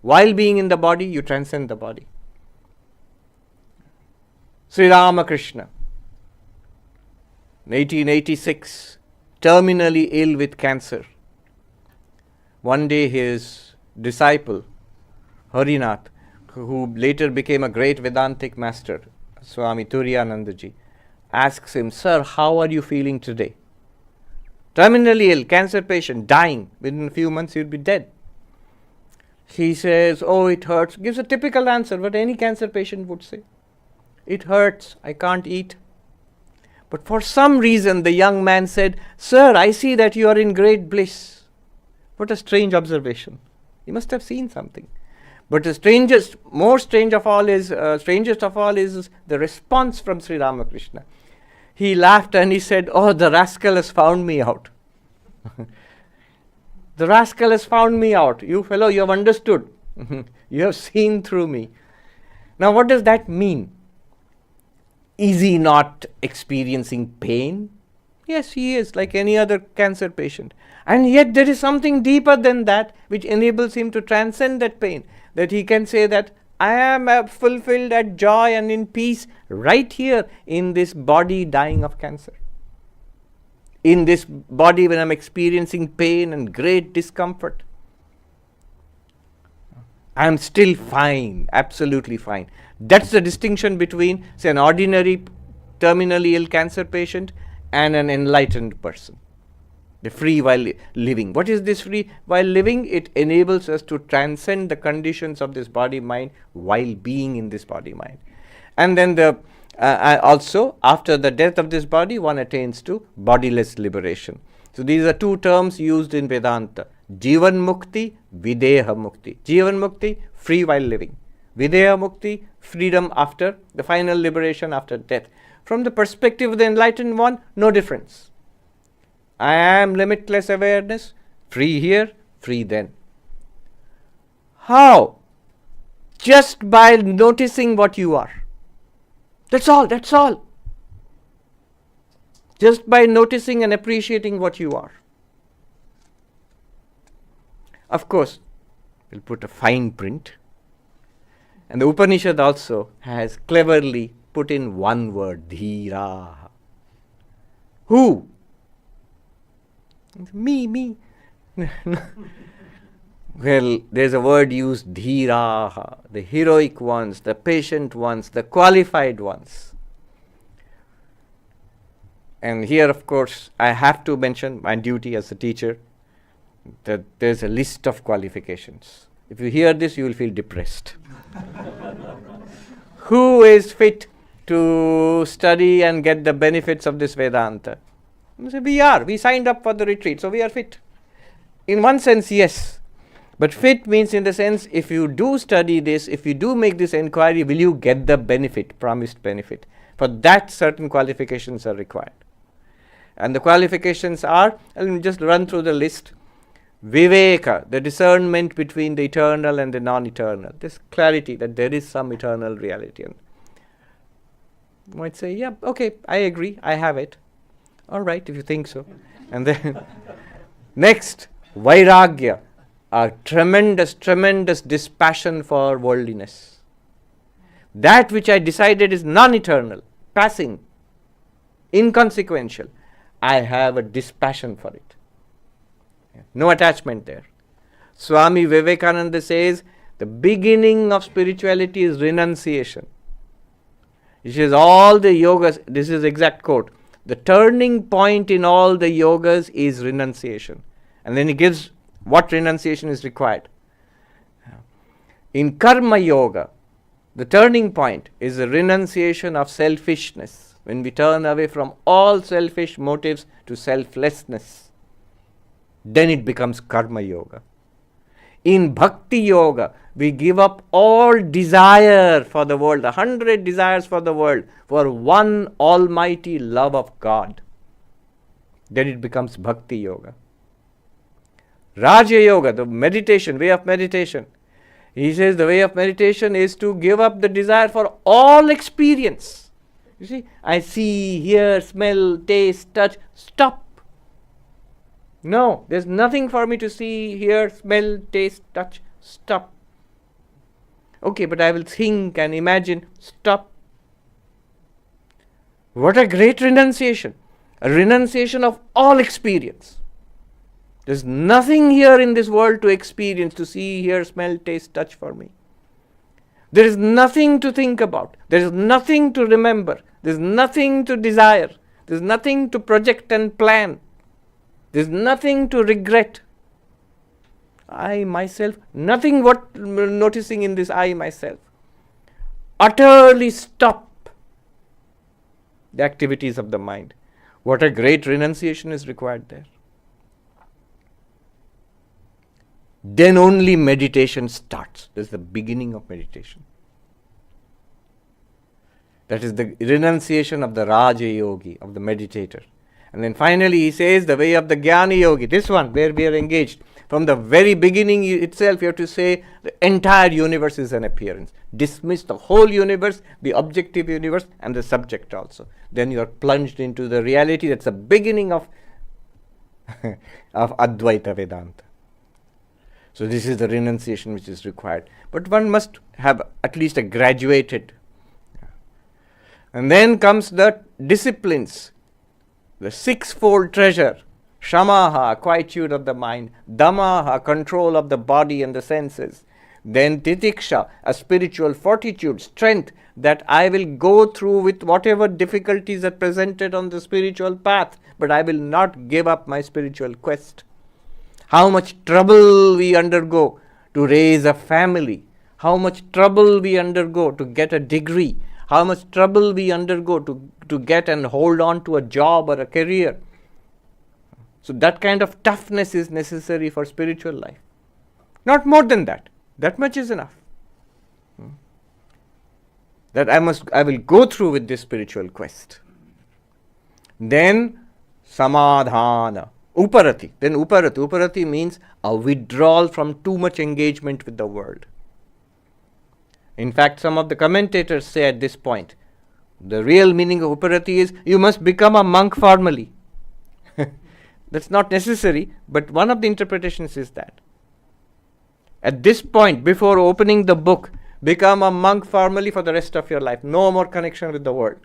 Speaker 1: While being in the body, you transcend the body. Sri Ramakrishna, 1886, terminally ill with cancer. One day his disciple, Harinath, who later became a great Vedantic master, Swami Turiyanandaji, asks him, "Sir, how are you feeling today?" Terminally ill, cancer patient, dying. Within a few months he'll be dead. He says, "Oh, it hurts." Gives a typical answer, what any cancer patient would say. "It hurts, I can't eat." But for some reason the young man said, "Sir, I see that you are in great bliss." What a strange observation. He must have seen something. But the strangest of all is the response from Sri Ramakrishna. He laughed and he said, "Oh, the rascal has found me out." The rascal has found me out. You fellow, you have understood. You have seen through me. Now what does that mean? Is he not experiencing pain? Yes, he is, like any other cancer patient. And yet there is something deeper than that which enables him to transcend that pain. That he can say that I am fulfilled at joy and in peace right here in this body dying of cancer. In this body when I am experiencing pain and great discomfort, I am still fine, absolutely fine. That's the distinction between, say, an ordinary terminally ill cancer patient and an enlightened person. The free while living. What is this free while living? It enables us to transcend the conditions of this body-mind while being in this body-mind. And then also, after the death of this body, one attains to bodiless liberation. So these are two terms used in Vedanta. Jivan Mukti, Videha Mukti. Jivan Mukti, free while living. Videha Mukti, freedom after the final liberation after death. From the perspective of the enlightened one, no difference. I am limitless awareness, free here, free then. How? Just by noticing what you are. That's all. Just by noticing and appreciating what you are. Of course, we'll put a fine print. And the Upanishad also has cleverly put in one word, Dhira. Who? Me. Well, there's a word used, Dhiraha, the heroic ones, the patient ones, the qualified ones. And here, of course, I have to mention my duty as a teacher, that there's a list of qualifications. If you hear this, you will feel depressed. Who is fit to study and get the benefits of this Vedanta? We signed up for the retreat, so we are fit. In one sense, yes. But fit means in the sense, if you do study this, if you do make this inquiry, will you get the benefit, promised benefit? For that, certain qualifications are required. And the qualifications are, I'll just run through the list. Viveka, the discernment between the eternal and the non-eternal. This clarity that there is some eternal reality. And you might say, yeah, okay, I agree, I have it. All right, if you think so. And then next, Vairagya, a tremendous dispassion for worldliness. That which I decided is non-eternal, passing, inconsequential, I have a dispassion for it. No attachment there. Swami Vivekananda says, the beginning of spirituality is renunciation. He says all the yogas, this is exact quote, the turning point in all the yogas is renunciation. And then he gives what renunciation is required. In Karma Yoga, the turning point is the renunciation of selfishness. When we turn away from all selfish motives to selflessness, then it becomes Karma Yoga. In Bhakti Yoga, we give up all desire for the world, 100 desires for the world, for one almighty love of God. Then it becomes Bhakti Yoga. Raja Yoga, the meditation, way of meditation, He says the way of meditation is to give up the desire for all experience. You see, I see, hear, smell, taste, touch. Stop. No, there's nothing for me to see, hear, smell, taste, touch. Stop. Okay, but I will think and imagine. Stop. What a great renunciation. A renunciation of all experience. There's nothing here in this world to experience, to see, hear, smell, taste, touch for me. There is nothing to think about. There is nothing to remember. There is nothing to desire. There is nothing to project and plan. There is nothing to regret. I myself, nothing worth noticing in this I myself. Utterly stop the activities of the mind. What a great renunciation is required there. Then only meditation starts. That's the beginning of meditation. That is the renunciation of the Raja Yogi, of the meditator. And then finally he says the way of the Jnana Yogi, this one where we are engaged. From the very beginning itself you have to say the entire universe is an appearance. Dismiss the whole universe, the objective universe and the subject also. Then you are plunged into the reality. That's the beginning of Advaita Vedanta. So this is the renunciation which is required. But one must have at least a graduated. And then comes the disciplines, the sixfold treasure. Shamaha, quietude of the mind. Damaha, control of the body and the senses. Then titiksha, a spiritual fortitude, strength that I will go through with whatever difficulties are presented on the spiritual path, but I will not give up my spiritual quest. How much trouble we undergo to raise a family. How much trouble we undergo to get a degree. How much trouble we undergo to get and hold on to a job or a career. So that kind of toughness is necessary for spiritual life. Not more than that. That much is enough. That I will go through with this spiritual quest. Then samadhana. Uparati. Then uparati. Uparati means a withdrawal from too much engagement with the world. In fact, some of the commentators say at this point, the real meaning of uparati is you must become a monk formally. That's not necessary, but one of the interpretations is that. At this point, before opening the book, become a monk formally for the rest of your life. No more connection with the world.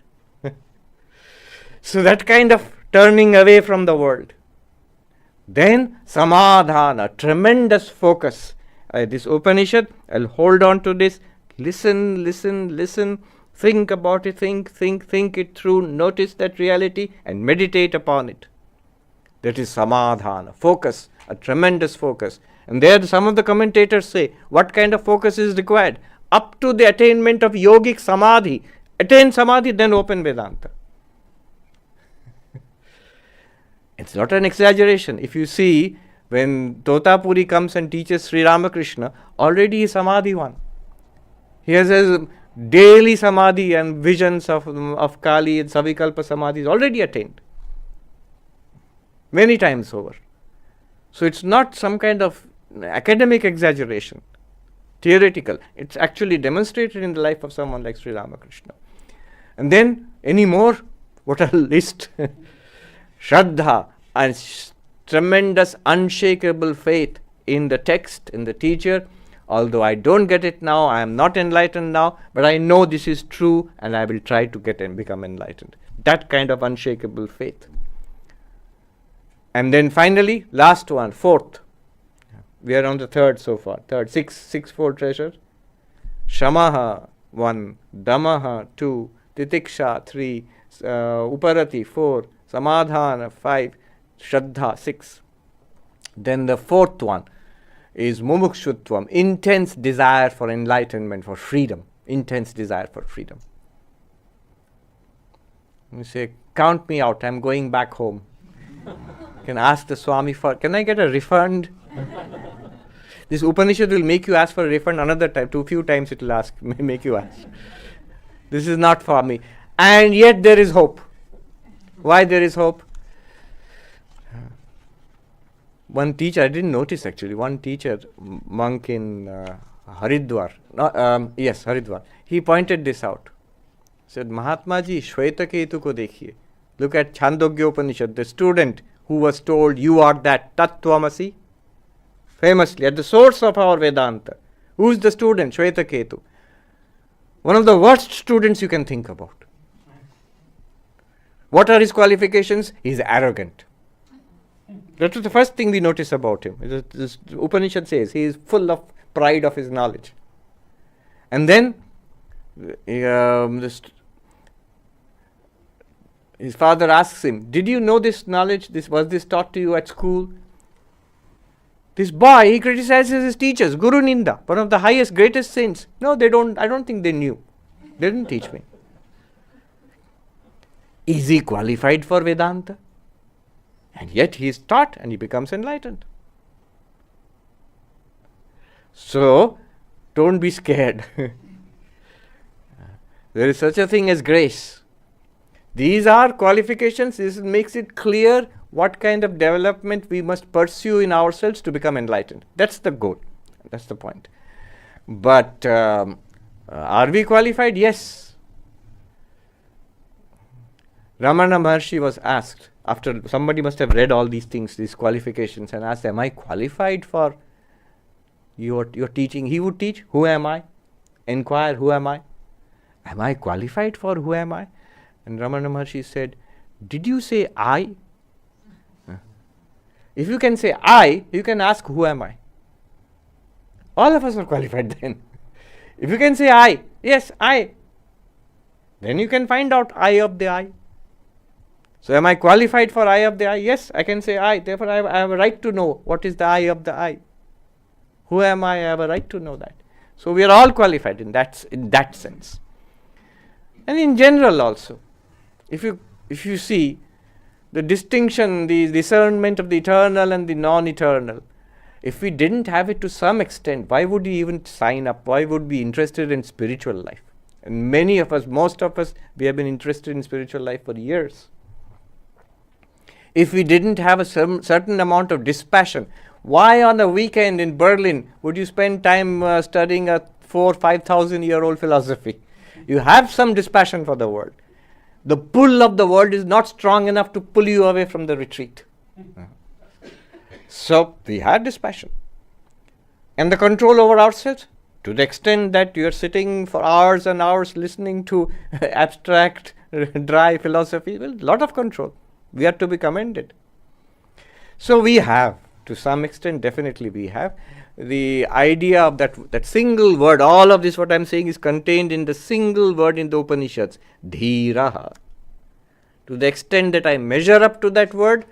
Speaker 1: So that kind of turning away from the world. Then samadhana, tremendous focus. This Upanishad, I'll hold on to this. Listen, listen, listen. Think about it, think it through. Notice that reality and meditate upon it. That is samadhana, focus, a tremendous focus. And there some of the commentators say, what kind of focus is required? Up to the attainment of yogic samadhi. Attain samadhi, then open Vedanta. It's not an exaggeration. If you see, when Totapuri comes and teaches Sri Ramakrishna, already he is samadhi one. He has his daily samadhi and visions of Kali and Savikalpa samadhi is already attained. Many times over. So it's not some kind of academic exaggeration, theoretical. It's actually demonstrated in the life of someone like Sri Ramakrishna. And then, any more? What a list. Shraddha, and tremendous unshakable faith in the text, in the teacher. Although I don't get it now, I am not enlightened now, but I know this is true and I will try to get and become enlightened. That kind of unshakable faith. And then finally, last one, fourth. We are on the third so far. Third, sixfold treasure. Shamaha, 1. Damaha, 2. Titiksha, 3. Uparati, 4. Samadhana, 5. Shraddha, 6. Then the fourth one is mumukshutvam, intense desire for enlightenment, for freedom. Intense desire for freedom. You say, count me out, I'm going back home. Can ask the Swami can I get a refund? This Upanishad will make you ask for a refund another time. Too few times it will make you ask. This is not for me. And yet there is hope. Why there is hope? One teacher, I didn't notice actually, one teacher, monk in Haridwar. No, yes, Haridwar. He pointed this out. Said, Mahatma ji, Shvetaketu ko dekhiye. Look at Chandogya Upanishad, the student who was told, you are that Tattvamasi. Famously, at the source of our Vedanta. Who is the student? Shvetaketu. One of the worst students you can think about. What are his qualifications? He is arrogant. That was the first thing we notice about him. This Upanishad says he is full of pride of his knowledge. And then his father asks him, did you know this knowledge? Was this taught to you at school? This boy, he criticizes his teachers, Guru Ninda, one of the highest, greatest saints. No, they don't, I don't think they knew. They didn't teach me. Is he qualified for Vedanta? And yet he is taught and he becomes enlightened. So, don't be scared. There is such a thing as grace. These are qualifications. This makes it clear what kind of development we must pursue in ourselves to become enlightened. That's the goal. That's the point. But are we qualified? Yes. Ramana Maharshi was asked, after somebody must have read all these things, these qualifications, and asked, am I qualified for your teaching? He would teach, who am I? Inquire, who am I? Am I qualified for who am I? And Ramana Maharshi said, did you say I? If you can say I, you can ask who am I? All of us are qualified then. If you can say I, yes, I, then you can find out I of the I. So am I qualified for I of the I? Yes, I can say I. Therefore I have a right to know what is the I of the I. Who am I? I have a right to know that. So we are all qualified in that sense. And in general also, if you see the distinction, the discernment of the eternal and the non-eternal, if we didn't have it to some extent, why would we even sign up? Why would we be interested in spiritual life? And many of us, most of us, we have been interested in spiritual life for years. If we didn't have a certain amount of dispassion, why on a weekend in Berlin would you spend time studying a 4,000-5,000 year old philosophy? You have some dispassion for the world. The pull of the world is not strong enough to pull you away from the retreat. So we had dispassion. And the control over ourselves, to the extent that you are sitting for hours and hours listening to abstract, dry philosophy, well, a lot of control. We are to be commended. So we have, to some extent, definitely we have. The idea of that single word, all of this what I am saying is contained in the single word in the Upanishads, Dhiraha. To the extent that I measure up to that word,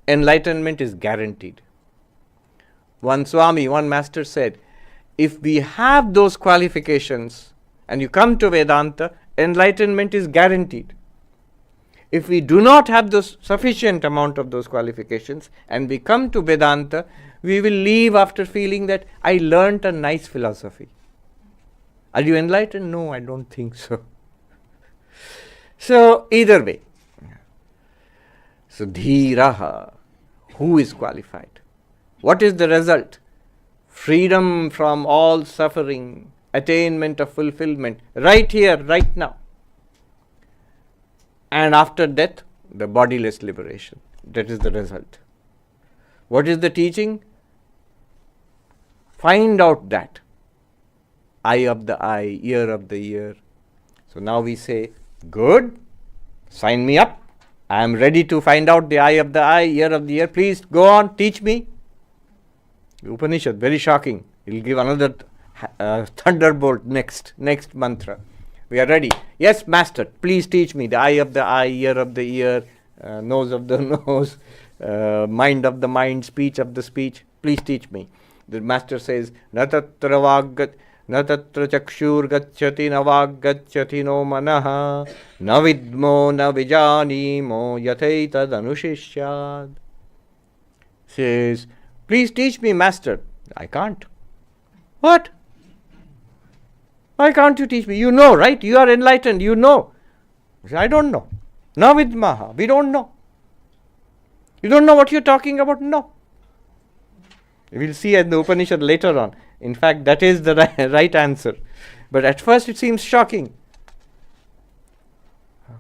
Speaker 1: enlightenment is guaranteed. One Swami, one master said, if we have those qualifications and you come to Vedanta, enlightenment is guaranteed. If we do not have those sufficient amount of those qualifications and we come to Vedanta, we will leave after feeling that I learnt a nice philosophy. Are you enlightened? No, I don't think so. So, either way. So, Dhiraha, who is qualified? What is the result? Freedom from all suffering, attainment of fulfillment, right here, right now. And after death, the bodiless liberation. That is the result. What is the teaching? Find out that. Eye of the eye, ear of the ear. So now we say, good, sign me up. I am ready to find out the eye of the eye, ear of the ear. Please go on, teach me. Upanishad, very shocking. He will give another thunderbolt next mantra. We are ready. Yes, master, please teach me the eye of the eye, ear of the ear, nose of the nose, mind of the mind, speech of the speech. Please teach me. The master says, na tatra chakshur gacchati na vag gacchati no manaha na vidmo na vijanimo yatheta danushishyad. Says, please teach me, master. I can't. What? Why can't you teach me? You know, right? You are enlightened. You know. I don't know. Na vidmaha. We don't know. You don't know what you're talking about? No. We will see in the Upanishad later on. In fact, that is the right answer. But at first it seems shocking.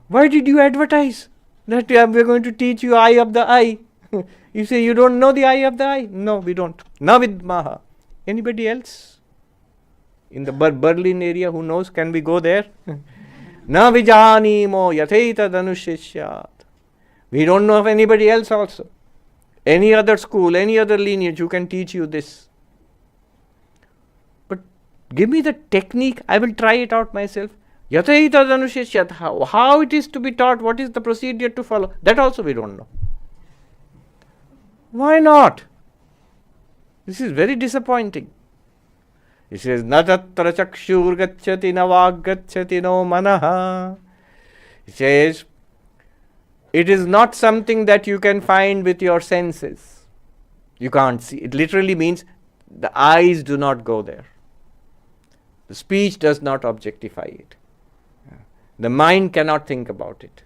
Speaker 1: Why did you advertise that we're going to teach you eye of the eye? You say you don't know the eye of the eye? No, we don't. Navid Maha. Anybody else? In the Berlin area, who knows? Can we go there? Na vijanimo yatheita danushishyat. We don't know of anybody else also. Any other school, any other lineage who can teach you this. But give me the technique, I will try it out myself. Yatheita danushishyat. How it is to be taught, what is the procedure to follow, that also we don't know. Why not? This is very disappointing. He says, na tatra chakshur gacchati na vag gacchati no manaha. He says, it is not something that you can find with your senses. You can't see. It literally means the eyes do not go there. The speech does not objectify it. The mind cannot think about it.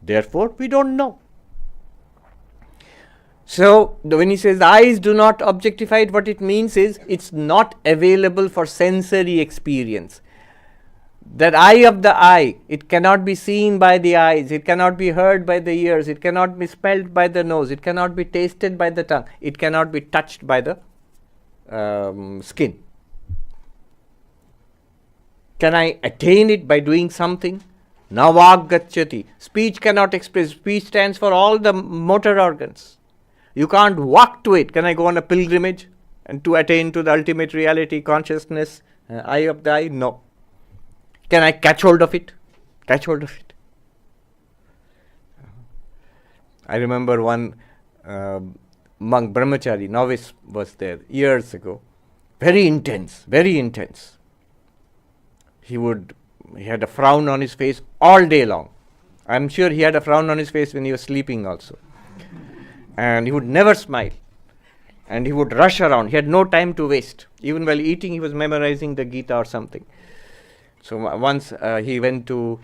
Speaker 1: Therefore, we don't know. So, when he says eyes do not objectify it, what it means is it's not available for sensory experience. That eye of the eye, it cannot be seen by the eyes, it cannot be heard by the ears, it cannot be smelled by the nose, it cannot be tasted by the tongue, it cannot be touched by the skin. Can I attain it by doing something? Na vag gacchati. Speech cannot express. Speech stands for all the motor organs. You can't walk to it. Can I go on a pilgrimage and to attain to the ultimate reality, consciousness, eye of the eye? No. Can I catch hold of it? Catch hold of it. I remember one monk, brahmachari, novice was there years ago. Very intense, very intense. He had a frown on his face all day long. I'm sure he had a frown on his face when he was sleeping also. And he would never smile. And he would rush around. He had no time to waste. Even while eating, he was memorizing the Gita or something. So once he went to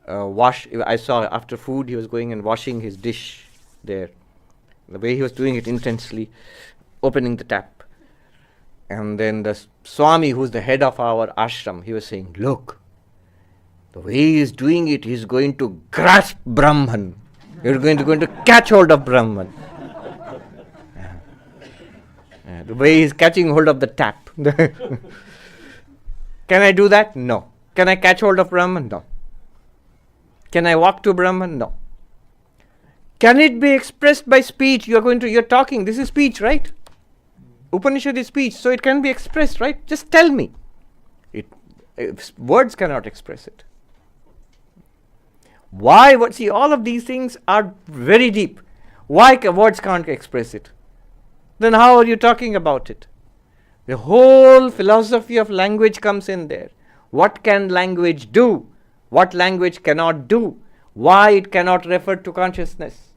Speaker 1: wash. I saw after food he was going and washing his dish there. The way he was doing it intensely, opening the tap. And then the Swami, who's the head of our ashram, he was saying, look, the way he is doing it, he's going to grasp Brahman. You're going to catch hold of Brahman. The way he's catching hold of the tap. Can I do that? No. Can I catch hold of Brahman? No. Can I walk to Brahman? No. Can it be expressed by speech? You're talking. This is speech, right? Upanishad is speech, so it can be expressed, right? Just tell me. Words cannot express it. Why? See, all of these things are very deep. Why words can't express it? Then how are you talking about it? The whole philosophy of language comes in there. What can language do? What language cannot do? Why it cannot refer to consciousness?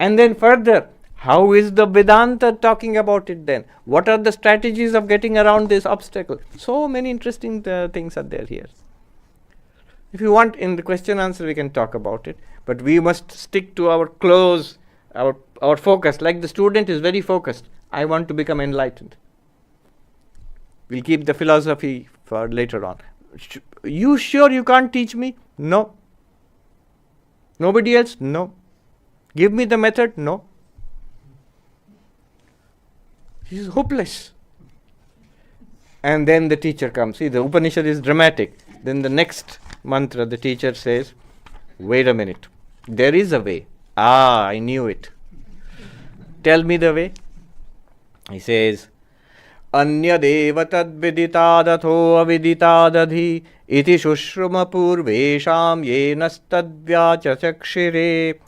Speaker 1: And then further, how is the Vedanta talking about it then? What are the strategies of getting around this obstacle? So many interesting things are there here. If you want, in the question answer, we can talk about it. But we must stick to our our focus. Like the student is very focused. I want to become enlightened. We'll keep the philosophy for later on. You sure you can't teach me? No. Nobody else? No. Give me the method? No. He is hopeless. And then the teacher comes. See, the Upanishad is dramatic. Then the next mantra, the teacher says, wait a minute. There is a way. I knew it. Tell me the way. He says, Anya deva tad viditadatho aviditadadhi iti shushruma purvesham yenastadvyacha chakshire.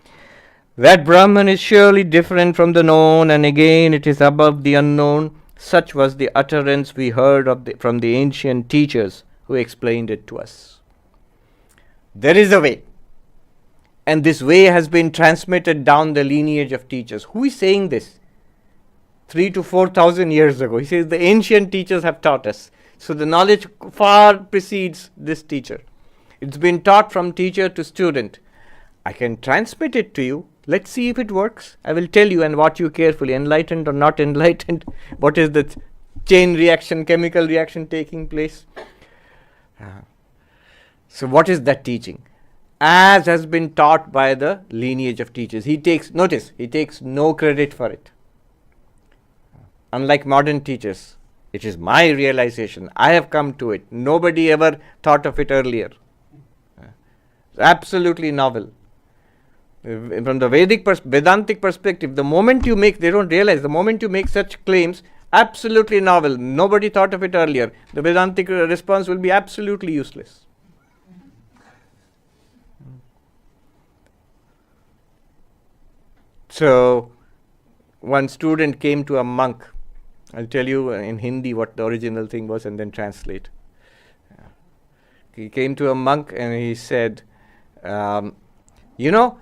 Speaker 1: That Brahman is surely different from the known, and again it is above the unknown. Such was the utterance we heard from the ancient teachers who explained it to us. There is a way. And this way has been transmitted down the lineage of teachers. Who is saying this? 3,000 to 4,000 years ago. He says the ancient teachers have taught us. So the knowledge far precedes this teacher. It's been taught from teacher to student. I can transmit it to you. Let's see if it works. I will tell you and watch you carefully, enlightened or not enlightened. What is the chain reaction, chemical reaction taking place. So what is that teaching? As has been taught by the lineage of teachers. He takes no credit for it. Unlike modern teachers, it is my realization. I have come to it. Nobody ever thought of it earlier. Absolutely novel. From the Vedantic perspective, the moment you make, they don't realize, the moment you make such claims, absolutely novel. Nobody thought of it earlier. The Vedantic response will be absolutely useless. So, one student came to a monk. I'll tell you in Hindi what the original thing was and then translate. He came to a monk and he said, you know,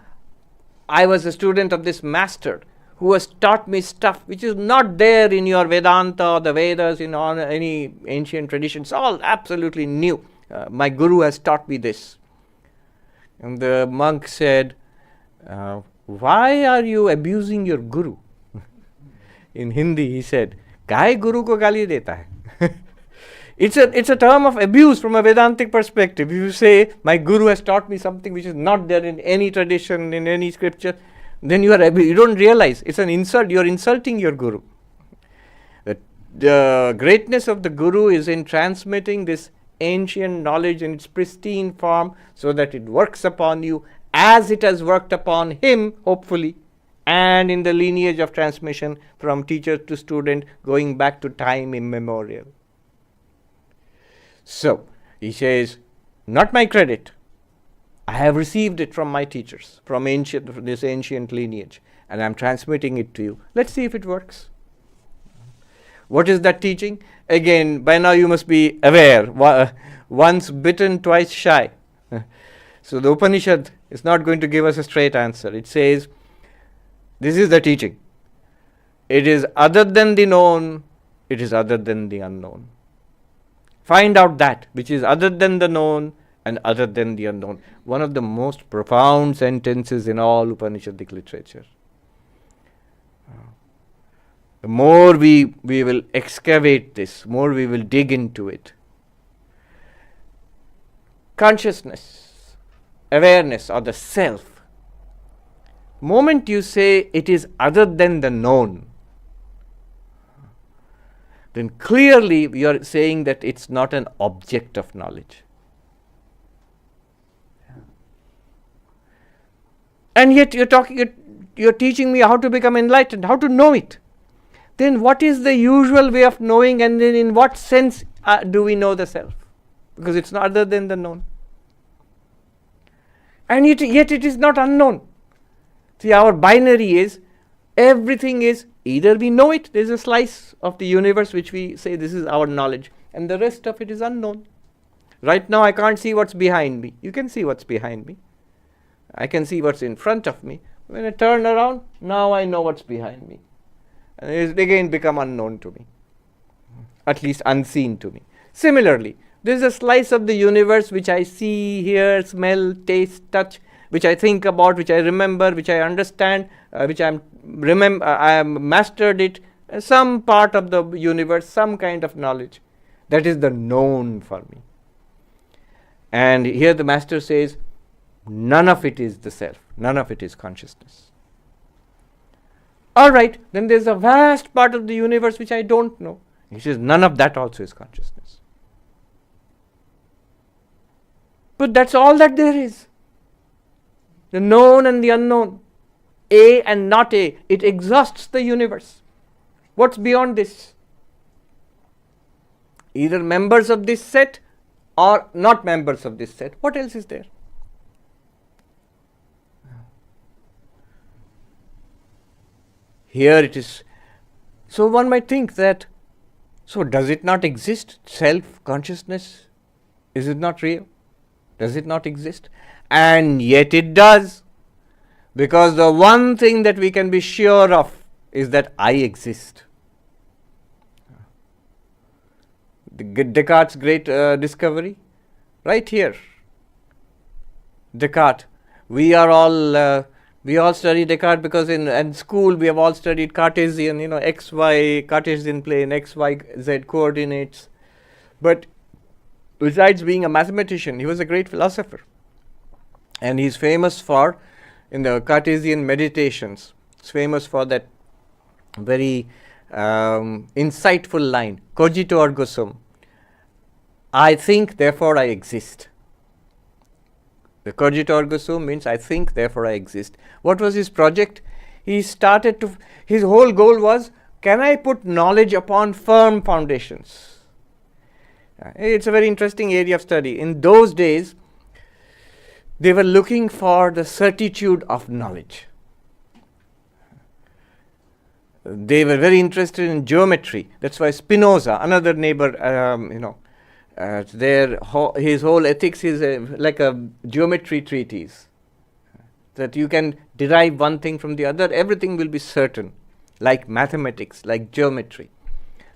Speaker 1: I was a student of this master who has taught me stuff which is not there in your Vedanta or the Vedas, in any ancient traditions, all absolutely new. My guru has taught me this. And the monk said, why are you abusing your guru? In Hindi he said, "Kahe guru ko gali deta hai?" It's a term of abuse from a Vedantic perspective. If you say, my guru has taught me something which is not there in any tradition, in any scripture, then you don't realize it's an insult. You're insulting your guru. The greatness of the guru is in transmitting this ancient knowledge in its pristine form so that it works upon you as it has worked upon him, hopefully, and in the lineage of transmission from teacher to student going back to time immemorial. So, he says, not my credit. I have received it from my teachers, from this ancient lineage, and I am transmitting it to you. Let's see if it works. What is that teaching? Again, by now you must be aware, once bitten, twice shy. So the Upanishad is not going to give us a straight answer. It says, this is the teaching. It is other than the known, it is other than the unknown. Find out that which is other than the known and other than the unknown. One of the most profound sentences in all Upanishadic literature. The more we will excavate this, more we will dig into it. Consciousness, awareness, or the self. Moment you say it is other than the known, then clearly you are saying that it's not an object of knowledge. And yet you're teaching me how to become enlightened, how to know it. Then what is the usual way of knowing, and then in what sense do we know the self? Because it's not other than the known. And yet it is not unknown. See, our binary is, everything is, either we know it, there's a slice of the universe which we say this is our knowledge, and the rest of it is unknown. Right now I can't see what's behind me. You can see what's behind me. I can see what's in front of me. When I turn around, now I know what's behind me. And it has again become unknown to me. At least unseen to me. Similarly, there is a slice of the universe which I see, hear, smell, taste, touch, which I think about, which I remember, which I understand, which I have mastered it, some part of the universe, some kind of knowledge. That is the known for me. And here the master says, none of it is the self, none of it is consciousness. All right, then there's a vast part of the universe which I don't know. He says, none of that also is consciousness. But that's all that there is. The known and the unknown. A and not A. It exhausts the universe. What's beyond this? Either members of this set or not members of this set. What else is there? Here it is. So one might think that, so does it not exist? Self-consciousness? Is it not real? Does it not exist? And yet it does. Because the one thing that we can be sure of is that I exist. Descartes' great discovery, right here. Descartes, we are all We all study Descartes because in school we have all studied Cartesian, x, y, Cartesian plane, x, y, z coordinates. But besides being a mathematician, he was a great philosopher. And he's famous for, in the Cartesian meditations, he's famous for that very insightful line, cogito ergo sum. I think, therefore I exist. The cogito ergo sum means I think, therefore I exist. What was his project? His whole goal was, can I put knowledge upon firm foundations? It's a very interesting area of study. In those days, they were looking for the certitude of knowledge. They were very interested in geometry. That's why Spinoza, another neighbor, his whole ethics is like a geometry treatise. That you can derive one thing from the other, everything will be certain, like mathematics, like geometry.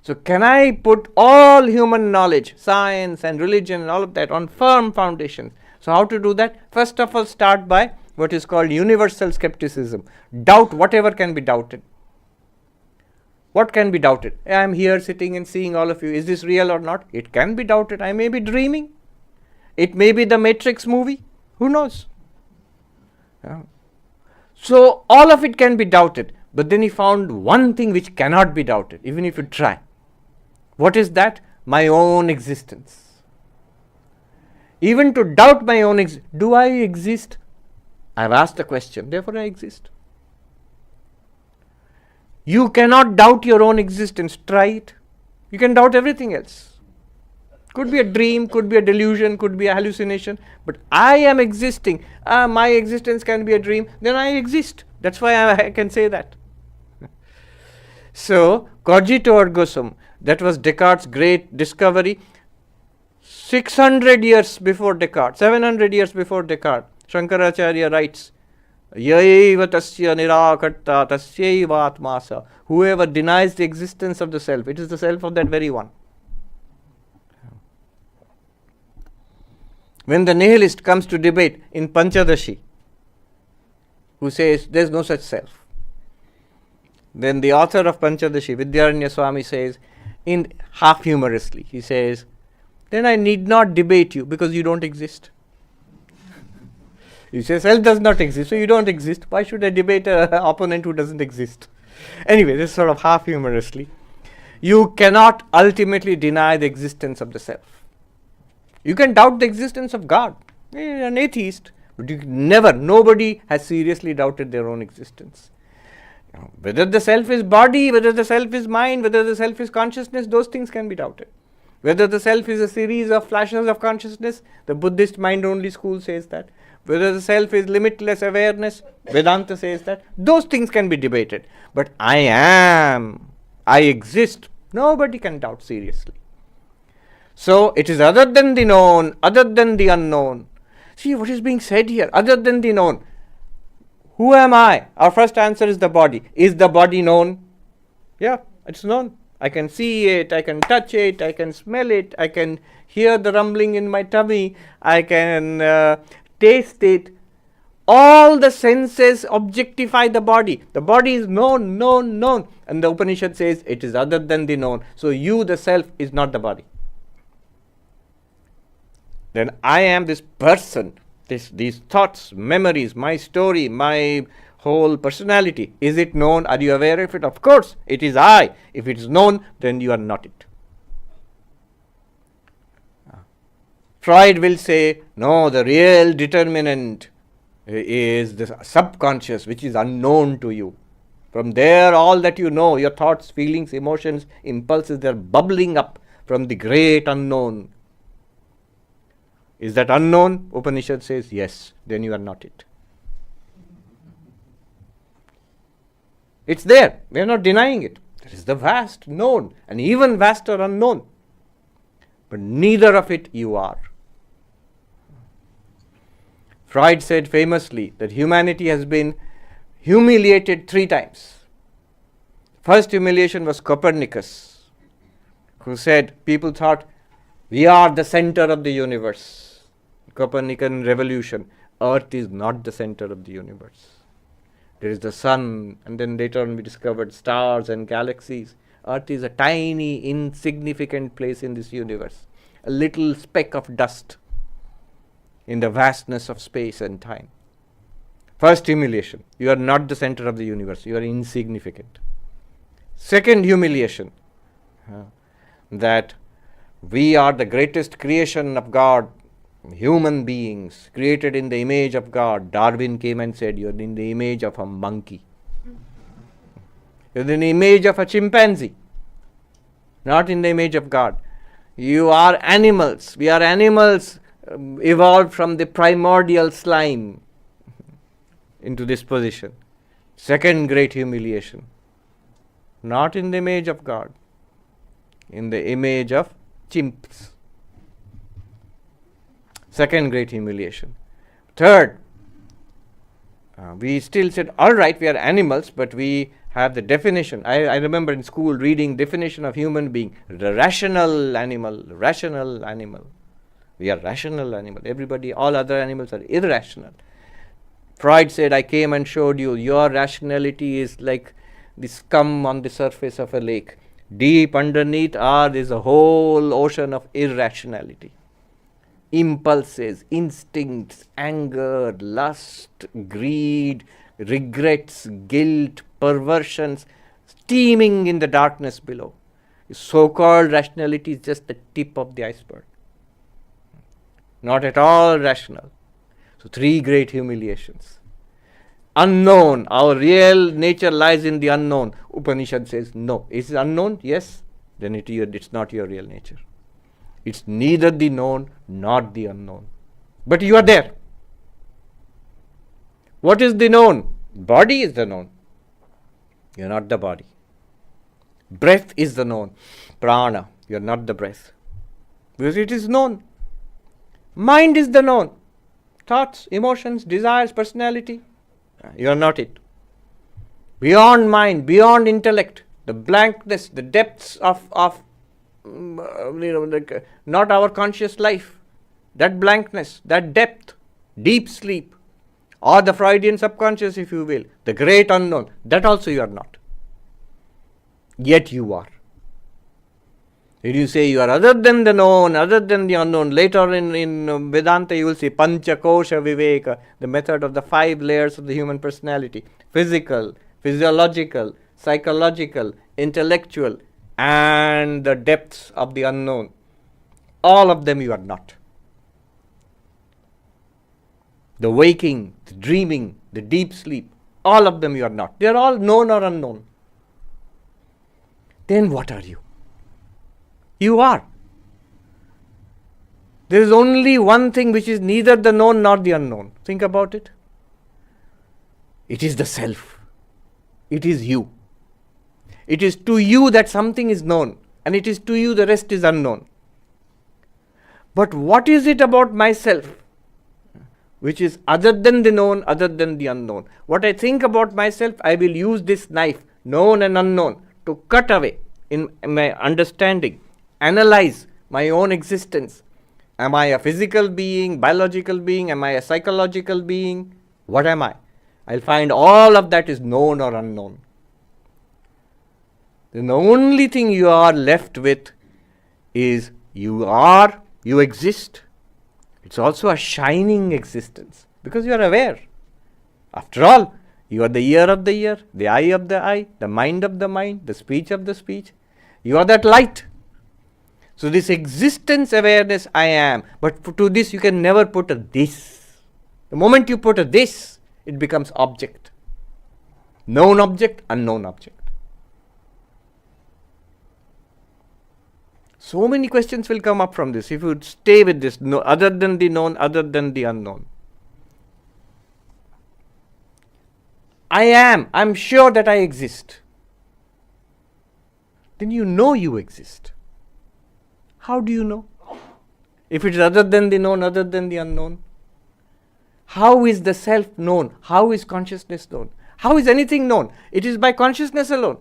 Speaker 1: So can I put all human knowledge, science and religion and all of that on firm foundations? So how to do that? First of all, start by what is called universal skepticism. Doubt whatever can be doubted. What can be doubted? I am here sitting and seeing all of you. Is this real or not? It can be doubted. I may be dreaming. It may be the Matrix movie. Who knows? Yeah. So all of it can be doubted. But then he found one thing which cannot be doubted, even if you try. What is that? My own existence. Even to doubt my own existence. Do I exist? I have asked the question, therefore I exist. You cannot doubt your own existence. Try it. You can doubt everything else. Could be a dream, could be a delusion, could be a hallucination. But I am existing. My existence can be a dream. Then I exist. That's why I can say that. So, cogito ergo sum. That was Descartes' great discovery. 600 years before Descartes, 700 years before Descartes, Shankaracharya writes, Yaiva tasya nirakarta tasyaiva atmasa. Whoever denies the existence of the self, it is the self of that very one. When the nihilist comes to debate in Panchadashi, who says there is no such self, then the author of Panchadashi, Vidyaranya Swami, says, in half humorously, he says, then I need not debate you because you don't exist. You say self does not exist, so you don't exist. Why should I debate an opponent who doesn't exist? Anyway, this is sort of half humorously. You cannot ultimately deny the existence of the self. You can doubt the existence of God. You're an atheist, but nobody has seriously doubted their own existence. Whether the self is body, whether the self is mind, whether the self is consciousness, those things can be doubted. Whether the self is a series of flashes of consciousness, the Buddhist mind-only school says that. Whether the self is limitless awareness, Vedanta says that. Those things can be debated. But I exist, nobody can doubt seriously. So it is other than the known, other than the unknown. See what is being said here, other than the known. Who am I? Our first answer is the body. Is the body known? Yeah, it's known. I can see it, I can touch it, I can smell it, I can hear the rumbling in my tummy, I can taste it. All the senses objectify the body. The body is known. And the Upanishad says it is other than the known. So you, the self, is not the body. Then I am this person, these thoughts, memories, my story, my whole personality. Is it known? Are you aware of it? Of course, it is I. If it is known, then you are not it. Freud will say, no, the real determinant is the subconscious, which is unknown to you. From there, all that you know, your thoughts, feelings, emotions, impulses, they're bubbling up from the great unknown. Is that unknown? Upanishad says, yes, then you are not it. It's there. We are not denying it. There is the vast known and even vaster unknown. But neither of it you are. Freud said famously that humanity has been humiliated 3 times. First humiliation was Copernicus, who said people thought we are the center of the universe. Copernican revolution. Earth is not the center of the universe. There is the sun, and then later on we discovered stars and galaxies. Earth is a tiny, insignificant place in this universe, a little speck of dust in the vastness of space and time. First humiliation, you are not the center of the universe, you are insignificant. Second humiliation, that we are the greatest creation of God, human beings created in the image of God. Darwin came and said, you are in the image of a monkey. You are in the image of a chimpanzee, not in the image of God. You are animals. We are animals evolved from the primordial slime into this position. Second great humiliation, not in the image of God, in the image of chimps. Second great humiliation. Third, we still said, all right, we are animals, but we have the definition. I remember in school reading definition of human being, the rational animal. We are rational animal. Everybody, all other animals are irrational. Freud said, I came and showed you, your rationality is like the scum on the surface of a lake. Deep underneath is a whole ocean of irrationality. Impulses, instincts, anger, lust, greed, regrets, guilt, perversions, steaming in the darkness below. So-called rationality is just the tip of the iceberg. Not at all rational. So three great humiliations. Unknown, our real nature lies in the unknown. Upanishad says, no. Is it unknown? Yes. Then it's not your real nature. It's neither the known nor the unknown. But you are there. What is the known? Body is the known. You are not the body. Breath is the known. Prana, you are not the breath. Because it is known. Mind is the known. Thoughts, emotions, desires, personality. You are not it. Beyond mind, beyond intellect, the blankness, the depths of not our conscious life, that blankness, that depth, deep sleep, or the Freudian subconscious, if you will, the great unknown, that also you are not. Yet you are. If you say you are other than the known, other than the unknown, later in Vedanta you will see Pancha Kosha Viveka, the method of the 5 layers of the human personality: physical, physiological, psychological, intellectual, and the depths of the unknown. All of them you are not. The waking, the dreaming, the deep sleep, all of them you are not. They are all known or unknown. Then what are you? You are. There is only one thing which is neither the known nor the unknown. Think about it. It is the self. It is you. It is to you that something is known, and it is to you the rest is unknown. But what is it about myself which is other than the known, other than the unknown? What I think about myself, I will use this knife, known and unknown, to cut away in my understanding, analyze my own existence. Am I a physical being, biological being? Am I a psychological being? What am I? I'll find all of that is known or unknown. Then the only thing you are left with is you are, you exist. It's also a shining existence because you are aware. After all, you are the ear of the ear, the eye of the eye, the mind of the mind, the speech of the speech. You are that light. So this existence awareness I am, but to this you can never put a this. The moment you put a this, it becomes object. Known object, unknown object. So many questions will come up from this if you stay with this, no, other than the known, other than the unknown. I'm sure that I exist. Then you know you exist. How do you know? If it is other than the known, other than the unknown. How is the self known? How is consciousness known? How is anything known? It is by consciousness alone.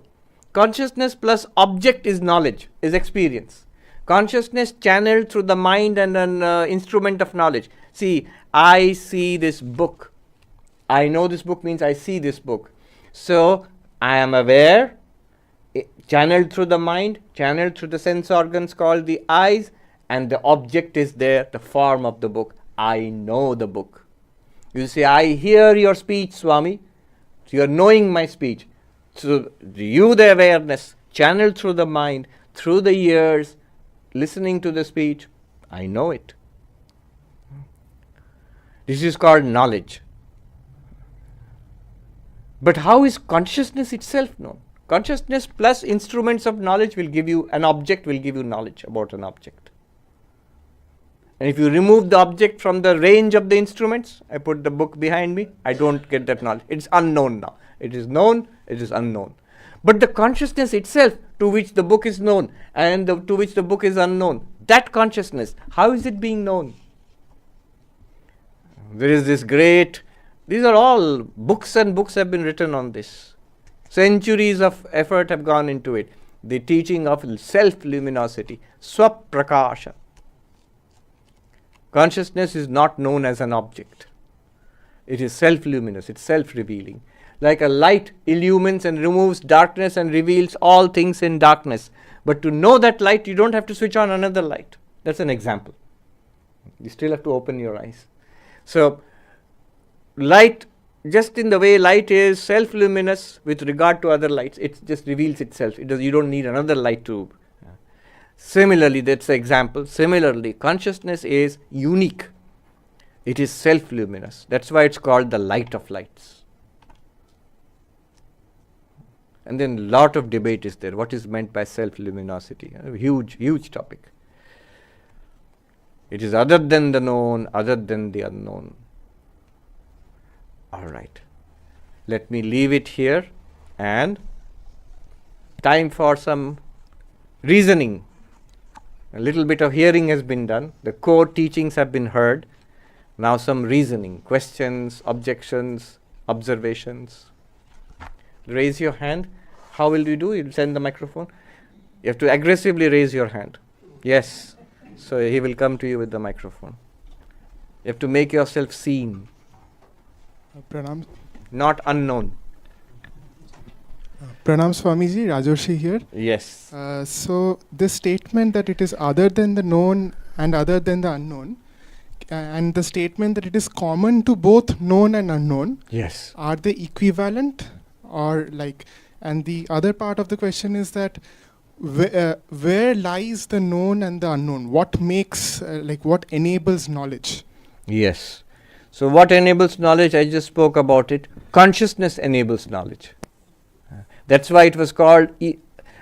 Speaker 1: Consciousness plus object is knowledge, is experience. Consciousness channeled through the mind and an instrument of knowledge. See, I see this book. I know this book means I see this book. So I am aware, channeled through the mind, channeled through the sense organs called the eyes, and the object is there, the form of the book. I know the book. You say, I hear your speech, Swami. So you are knowing my speech. So you, the awareness, channeled through the mind, through the ears, listening to the speech, I know it. This is called knowledge. But how is consciousness itself known? Consciousness plus instruments of knowledge will give you, an object will give you knowledge about an object. And if you remove the object from the range of the instruments, I put the book behind me, I don't get that knowledge. It's unknown now. It is known, it is unknown. But the consciousness itself, to which the book is known and to which the book is unknown, that consciousness, how is it being known? There is this great, these are all books, and books have been written on this. Centuries of effort have gone into it. The teaching of self-luminosity, swaprakasha. Consciousness is not known as an object. It is self-luminous, it's self-revealing. Like a light illumines and removes darkness and reveals all things in darkness. But to know that light, you don't have to switch on another light. That's an example. You still have to open your eyes. So, light, just in the way light is self-luminous with regard to other lights, it just reveals itself. You don't need another light to. Similarly, that's the example. Similarly, consciousness is unique. It is self-luminous. That's why it's called the light of lights. And then a lot of debate is there. What is meant by self-luminosity? A huge, huge topic. It is other than the known, other than the unknown. All right. Let me leave it here, and time for some reasoning. A little bit of hearing has been done. The core teachings have been heard. Now some reasoning, questions, objections, observations. Raise your hand. How will you do? You'll send the microphone. You have to aggressively raise your hand. Yes. So he will come to you with the microphone. You have to make yourself seen.
Speaker 2: Pranam.
Speaker 1: Not unknown.
Speaker 2: Pranam Swamiji, Rajoshi here.
Speaker 1: Yes.
Speaker 2: So this statement that it is other than the known and other than the unknown, and the statement that it is common to both known and unknown,
Speaker 1: Yes.
Speaker 2: are they equivalent, or like? And the other part of the question is that where lies the known and the unknown? What makes, what enables knowledge?
Speaker 1: Yes. So what enables knowledge? I just spoke about it. Consciousness enables knowledge. That's why it was called,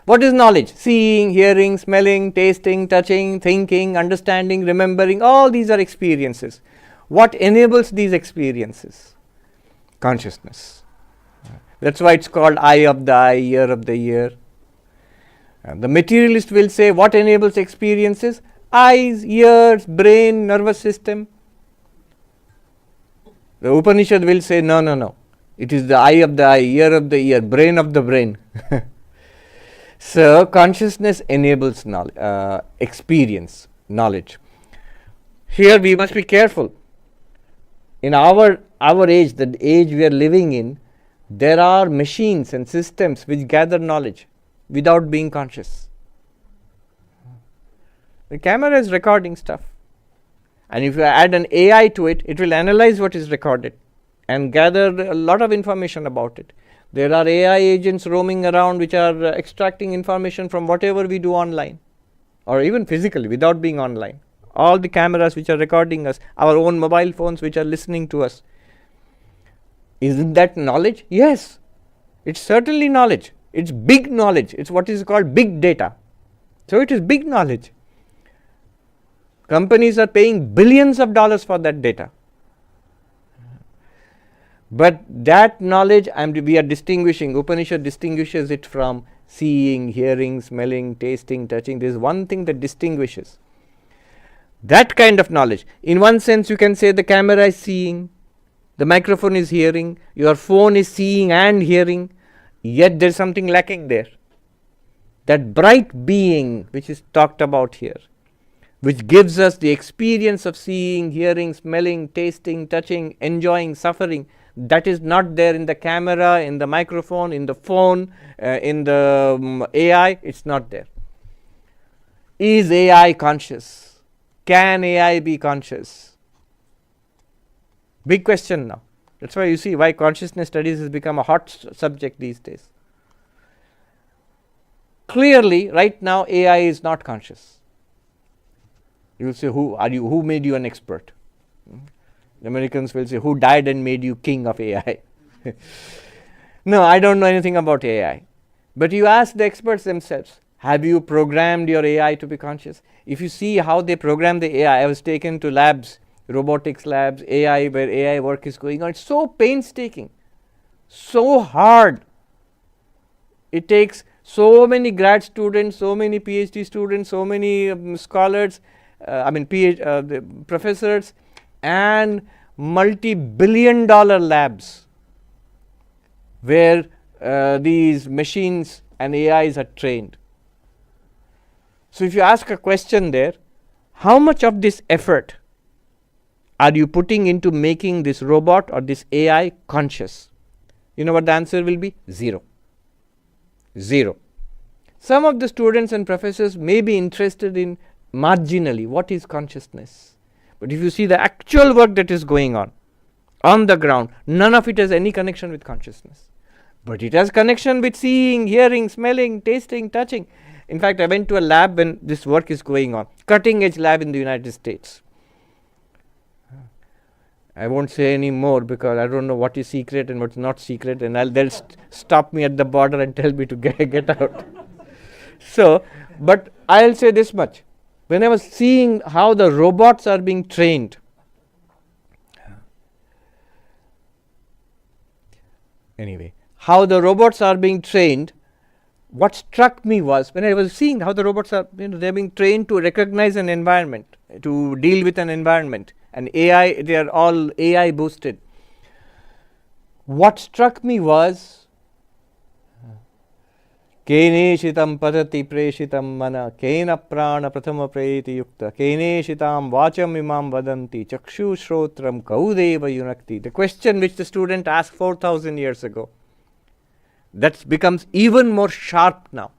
Speaker 1: what is knowledge? Seeing, hearing, smelling, tasting, touching, thinking, understanding, remembering, all these are experiences. What enables these experiences? Consciousness. That's why it's called eye of the eye, ear of the ear. The materialist will say, what enables experiences? Eyes, ears, brain, nervous system. The Upanishad will say, no. It is the eye of the eye, ear of the ear, brain of the brain. So, consciousness enables knowledge, experience, knowledge. Here we must be careful. In our age, the age we are living in, there are machines and systems which gather knowledge without being conscious. The camera is recording stuff. And if you add an AI to it, it will analyze what is recorded and gather a lot of information about it. There are AI agents roaming around which are extracting information from whatever we do online, or even physically without being online. All the cameras which are recording us, our own mobile phones which are listening to us. Isn't that knowledge? Yes, it's certainly knowledge. It's big knowledge. It's what is called big data. So it is big knowledge. Companies are paying billions of dollars for that data. But that knowledge, we are distinguishing, Upanishad distinguishes it from seeing, hearing, smelling, tasting, touching. There is one thing that distinguishes. That kind of knowledge. In one sense, you can say the camera is seeing, the microphone is hearing, your phone is seeing and hearing, yet there is something lacking there. That bright being which is talked about here, which gives us the experience of seeing, hearing, smelling, tasting, touching, enjoying, suffering, that is not there in the camera, in the microphone, in the phone, in the AI. It's not there. Is AI conscious? Can AI be conscious? Big question now. That's why you see why consciousness studies has become a hot subject these days. Clearly, right now, AI is not conscious. You will say, who are you? Who made you an expert? The Americans will say, who died and made you king of AI? No, I don't know anything about AI. But you ask the experts themselves, have you programmed your AI to be conscious? If you see how they program the AI, I was taken to labs, robotics labs, AI, where AI work is going on. It's so painstaking, so hard. It takes so many grad students, so many PhD students, so many scholars, the professors, and multi-billion-dollar labs where these machines and AIs are trained. So if you ask a question there, how much of this effort are you putting into making this robot or this AI conscious? You know what the answer will be? Zero. Zero. Some of the students and professors may be interested in marginally what is consciousness. But if you see the actual work that is going on the ground, none of it has any connection with consciousness. But it has connection with seeing, hearing, smelling, tasting, touching. In fact, I went to a lab when this work is going on, cutting edge lab in the United States. I won't say any more because I don't know what is secret and what's not secret, and they'll stop me at the border and tell me to get out. So, but I'll say this much. When I was seeing how the robots are being trained, how the robots are being trained, what struck me was when I was seeing how the robots are, they're being trained to recognize an environment, to deal with an environment, and AI, they are all AI boosted. What struck me was, Keneshitam padati preshitam mana, kena prana prathama preti yukta, keneshitam vacham imam vadanti, chakshu shrotram kaudeva yunakti. The question which the student asked 4,000 years ago, that becomes even more sharp now.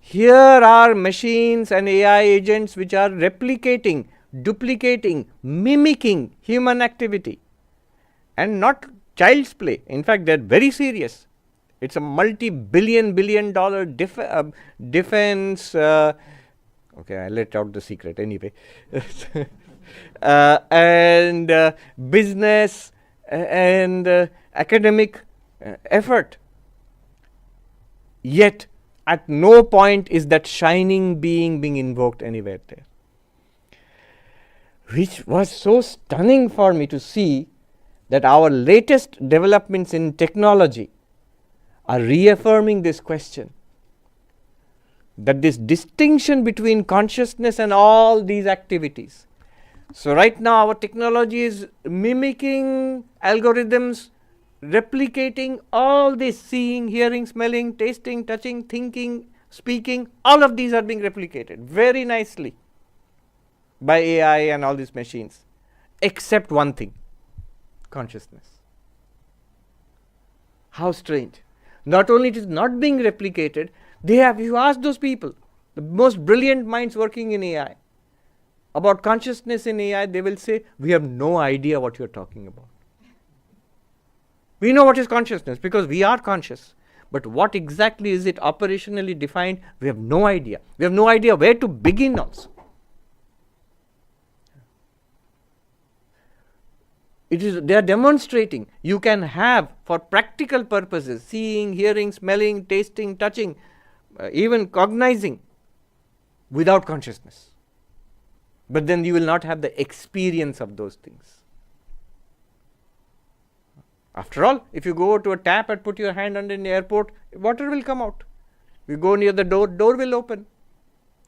Speaker 1: Here are machines and AI agents which are replicating, duplicating, mimicking human activity, and not child's play. In fact, they are very serious. It's a multi-billion dollar defense. Okay, I let out the secret anyway. And business and academic effort. Yet, at no point is that shining being being invoked anywhere there. Which was so stunning for me to see that our latest developments in technology are reaffirming this question, that this distinction between consciousness and all these activities. So right now our technology is mimicking algorithms, replicating all this seeing, hearing, smelling, tasting, touching, thinking, speaking, all of these are being replicated very nicely by AI and all these machines, except one thing, consciousness. How strange. Not only it is not being replicated, if you ask those people, the most brilliant minds working in AI, about consciousness in AI, they will say, we have no idea what you are talking about. We know what is consciousness because we are conscious. But what exactly is it operationally defined? We have no idea. We have no idea where to begin also. They are demonstrating you can have, for practical purposes, seeing, hearing, smelling, tasting, touching, even cognizing, without consciousness. But then you will not have the experience of those things. After all, if you go to a tap and put your hand under in the airport, water will come out. You go near the door, door will open.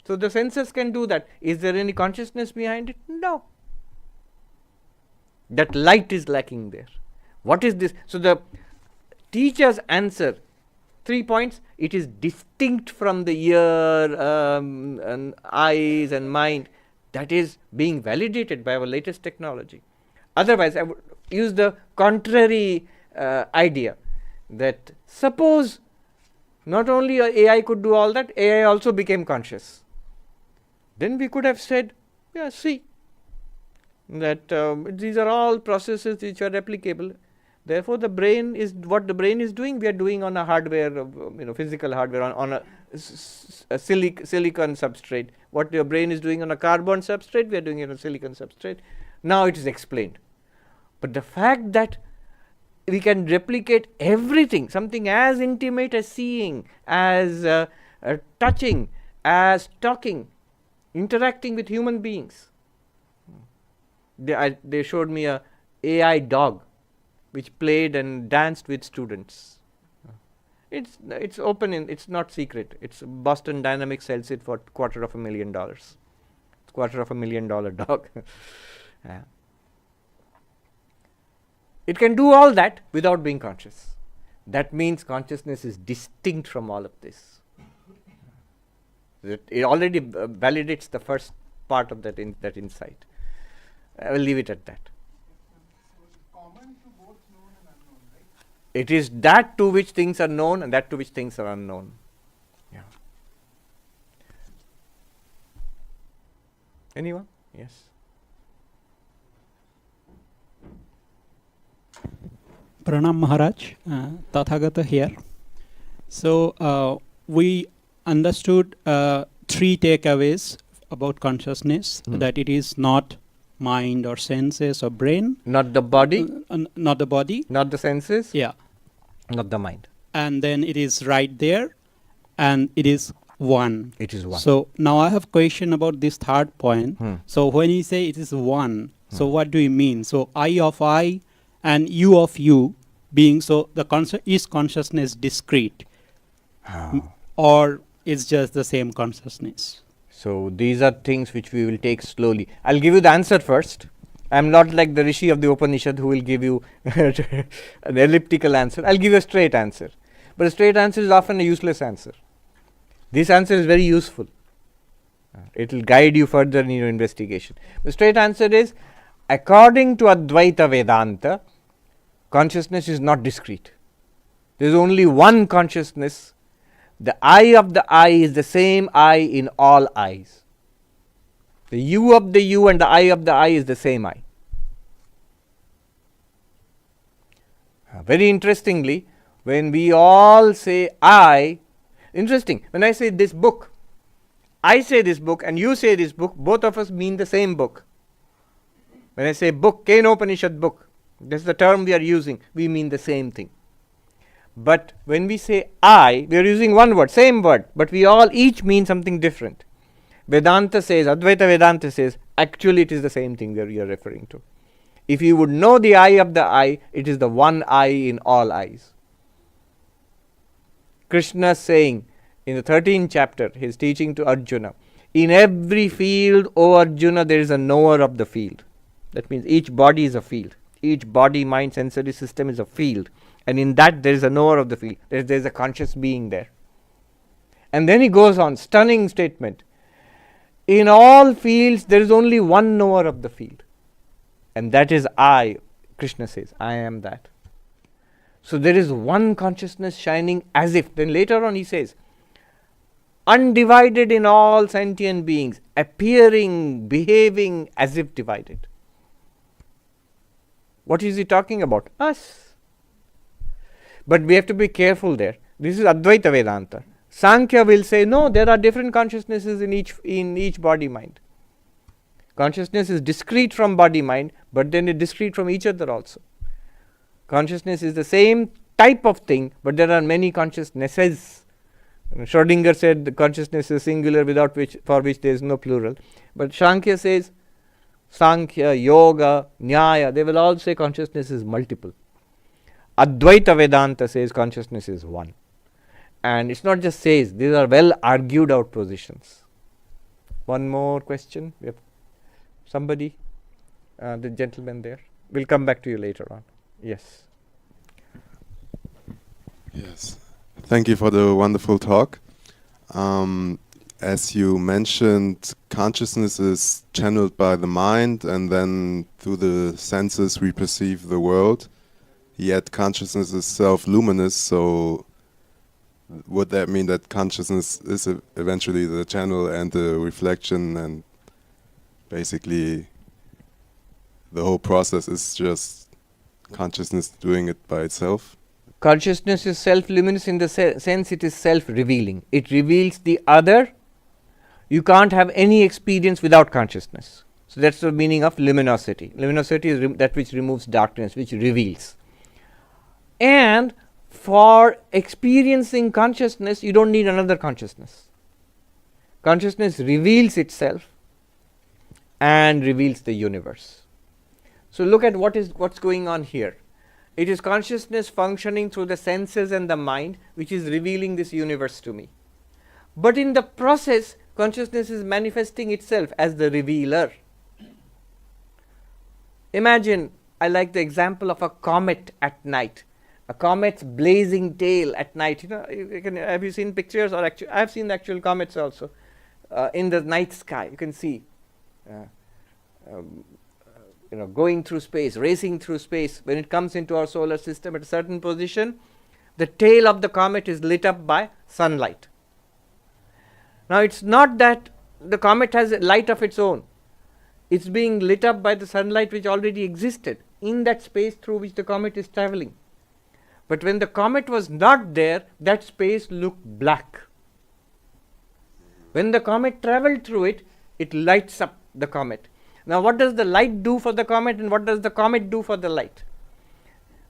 Speaker 1: So the senses can do that. Is there any consciousness behind it? No. That light is lacking there. What is this? So the teacher's answer, 3 points, it is distinct from the ear, and eyes and mind. That is being validated by our latest technology. Otherwise, I would use the contrary idea that suppose not only AI could do all that, AI also became conscious. Then we could have said, yeah, see, that these are all processes which are replicable. Therefore, the brain is what the brain is doing. We are doing on a hardware, physical hardware, on a silicon substrate. What your brain is doing on a carbon substrate, we are doing it on a silicon substrate. Now it is explained. But the fact that we can replicate everything, something as intimate as seeing, as touching, as talking, interacting with human beings. They showed me a AI dog which played and danced with students. It's open, it's not secret. It's Boston Dynamics sells it for $250,000. It's $250,000 dog. Yeah. It can do all that without being conscious. That means consciousness is distinct from all of this. It already validates the first part of that insight. I will leave it at that.
Speaker 2: Common to both known and unknown, right?
Speaker 1: It is that to which things are known and that to which things are unknown. Yeah. Anyone? Yes.
Speaker 3: Pranam Maharaj, Tathagata here. So we understood 3 takeaways about consciousness, that it is not mind or senses or brain.
Speaker 1: Not the body.
Speaker 3: Not the body.
Speaker 1: Not the senses.
Speaker 3: Yeah.
Speaker 1: Not the mind.
Speaker 3: And then it is right there and it is one.
Speaker 1: It is one.
Speaker 3: So now I have a question about this third point. So when you say it is one, so what do you mean? So I of I and you of you being, so the is consciousness discrete? Or it's just the same consciousness?
Speaker 1: So these are things which we will take slowly. I'll give you the answer first. I'm not like the Rishi of the Upanishad who will give you an elliptical answer. I'll give you a straight answer. But a straight answer is often a useless answer. This answer is very useful. It will guide you further in your investigation. The straight answer is, according to Advaita Vedanta, consciousness is not discrete. There is only one consciousness. The I of the I is the same I in all eyes. The you of the you and the I of the I is the same I. Very interestingly, when we all say I, interesting, when I say this book, I say this book and you say this book, both of us mean the same book. When I say book, Kena Upanishad book, that's the term we are using, we mean the same thing. But when we say I, we are using one word, same word, but we all each mean something different. Vedanta says, Advaita Vedanta says, actually it is the same thing that you are referring to. If you would know the I of the I, it is the one I in all eyes. Krishna saying in the 13th chapter, his teaching to Arjuna, in every field, O Arjuna, there is a knower of the field. That means each body is a field. Each body, mind, sensory system is a field. And in that there is a knower of the field. There is a conscious being there. And then he goes on, stunning statement. In all fields there is only one knower of the field. And that is I. Krishna says, I am that. So there is one consciousness shining as if. Then later on he says, undivided in all sentient beings, appearing, behaving as if divided. What is he talking about? Us. But we have to be careful there. This is Advaita Vedanta. Sankhya will say, no, there are different consciousnesses in each body mind. Consciousness is discrete from body mind, but then it is discrete from each other also. Consciousness is the same type of thing, but there are many consciousnesses. Schrödinger said the consciousness is singular for which there is no plural. But Sankhya says, Sankhya, Yoga, Nyaya, they will all say consciousness is multiple. Advaita Vedanta says consciousness is one. And it's not just says, these are well argued out positions. One more question. We have somebody, the gentleman there. We'll come back to you later on. Yes.
Speaker 4: Yes. Thank you for the wonderful talk. As you mentioned, consciousness is channeled by the mind, and then through the senses we perceive the world. yet consciousness is self-luminous, so would that mean that consciousness is eventually the channel and the reflection, and basically the whole process is just consciousness doing it by itself?
Speaker 1: Consciousness is self-luminous in the sense it is self-revealing. It reveals the other. You can't have any experience without consciousness. So that's the meaning of luminosity. Luminosity is that which removes darkness, which reveals. And for experiencing consciousness, you don't need another consciousness. Consciousness reveals itself and reveals the universe. So look at what's going on here. It is consciousness functioning through the senses and the mind, which is revealing this universe to me. But in the process, consciousness is manifesting itself as the revealer. Imagine, I like the example of a comet at night. A comet's blazing tail at night. Have you seen pictures? Or I have seen the actual comets also in the night sky. You can see, going through space, racing through space. When it comes into our solar system at a certain position, the tail of the comet is lit up by sunlight. Now, it's not that the comet has a light of its own. It's being lit up by the sunlight which already existed in that space through which the comet is traveling. But when the comet was not there, that space looked black. When the comet traveled through it, it lights up the comet. Now, what does the light do for the comet, and what does the comet do for the light?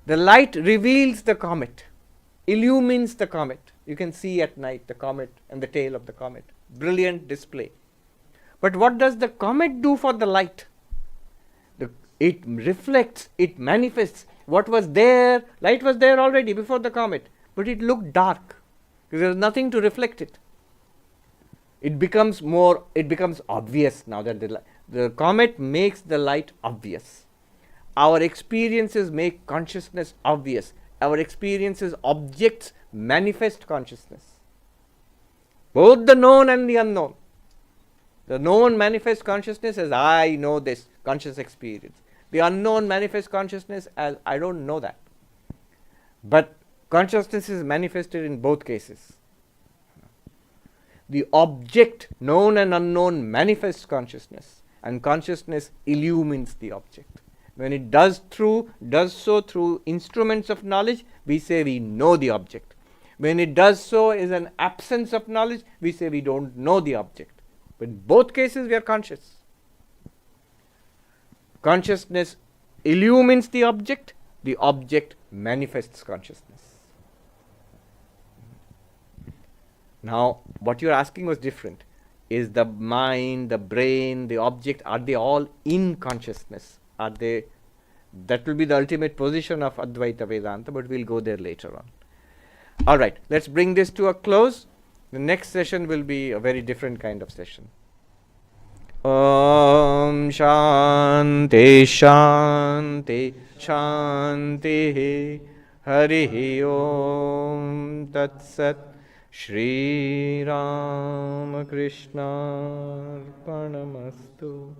Speaker 1: The light reveals the comet, illumines the comet. You can see at night the comet and the tail of the comet. Brilliant display. But what does the comet do for the light? It reflects, it manifests. What was there, light was there already before the comet, but it looked dark because there was nothing to reflect it. It becomes obvious now that the comet makes the light obvious. Our experiences make consciousness obvious. Our experiences, objects manifest consciousness. Both the known and the unknown. The known manifests consciousness as I know this conscious experience. The unknown manifests consciousness as I don't know that. But consciousness is manifested in both cases. The object, known and unknown, manifests consciousness, and consciousness illumines the object. When it does so through instruments of knowledge, we say we know the object. When it does so as an absence of knowledge, we say we don't know the object. But in both cases, we are conscious. Consciousness illumines the object manifests consciousness. Now, what you're asking was different. Is the mind, the brain, the object, are they all in consciousness? That will be the ultimate position of Advaita Vedanta, but we'll go there later on. All right, let's bring this to a close. The next session will be a very different kind of session. Om Shanti Shanti Shanti Hari Om Tat Sat Shri Ram Krishna Arpanamastu.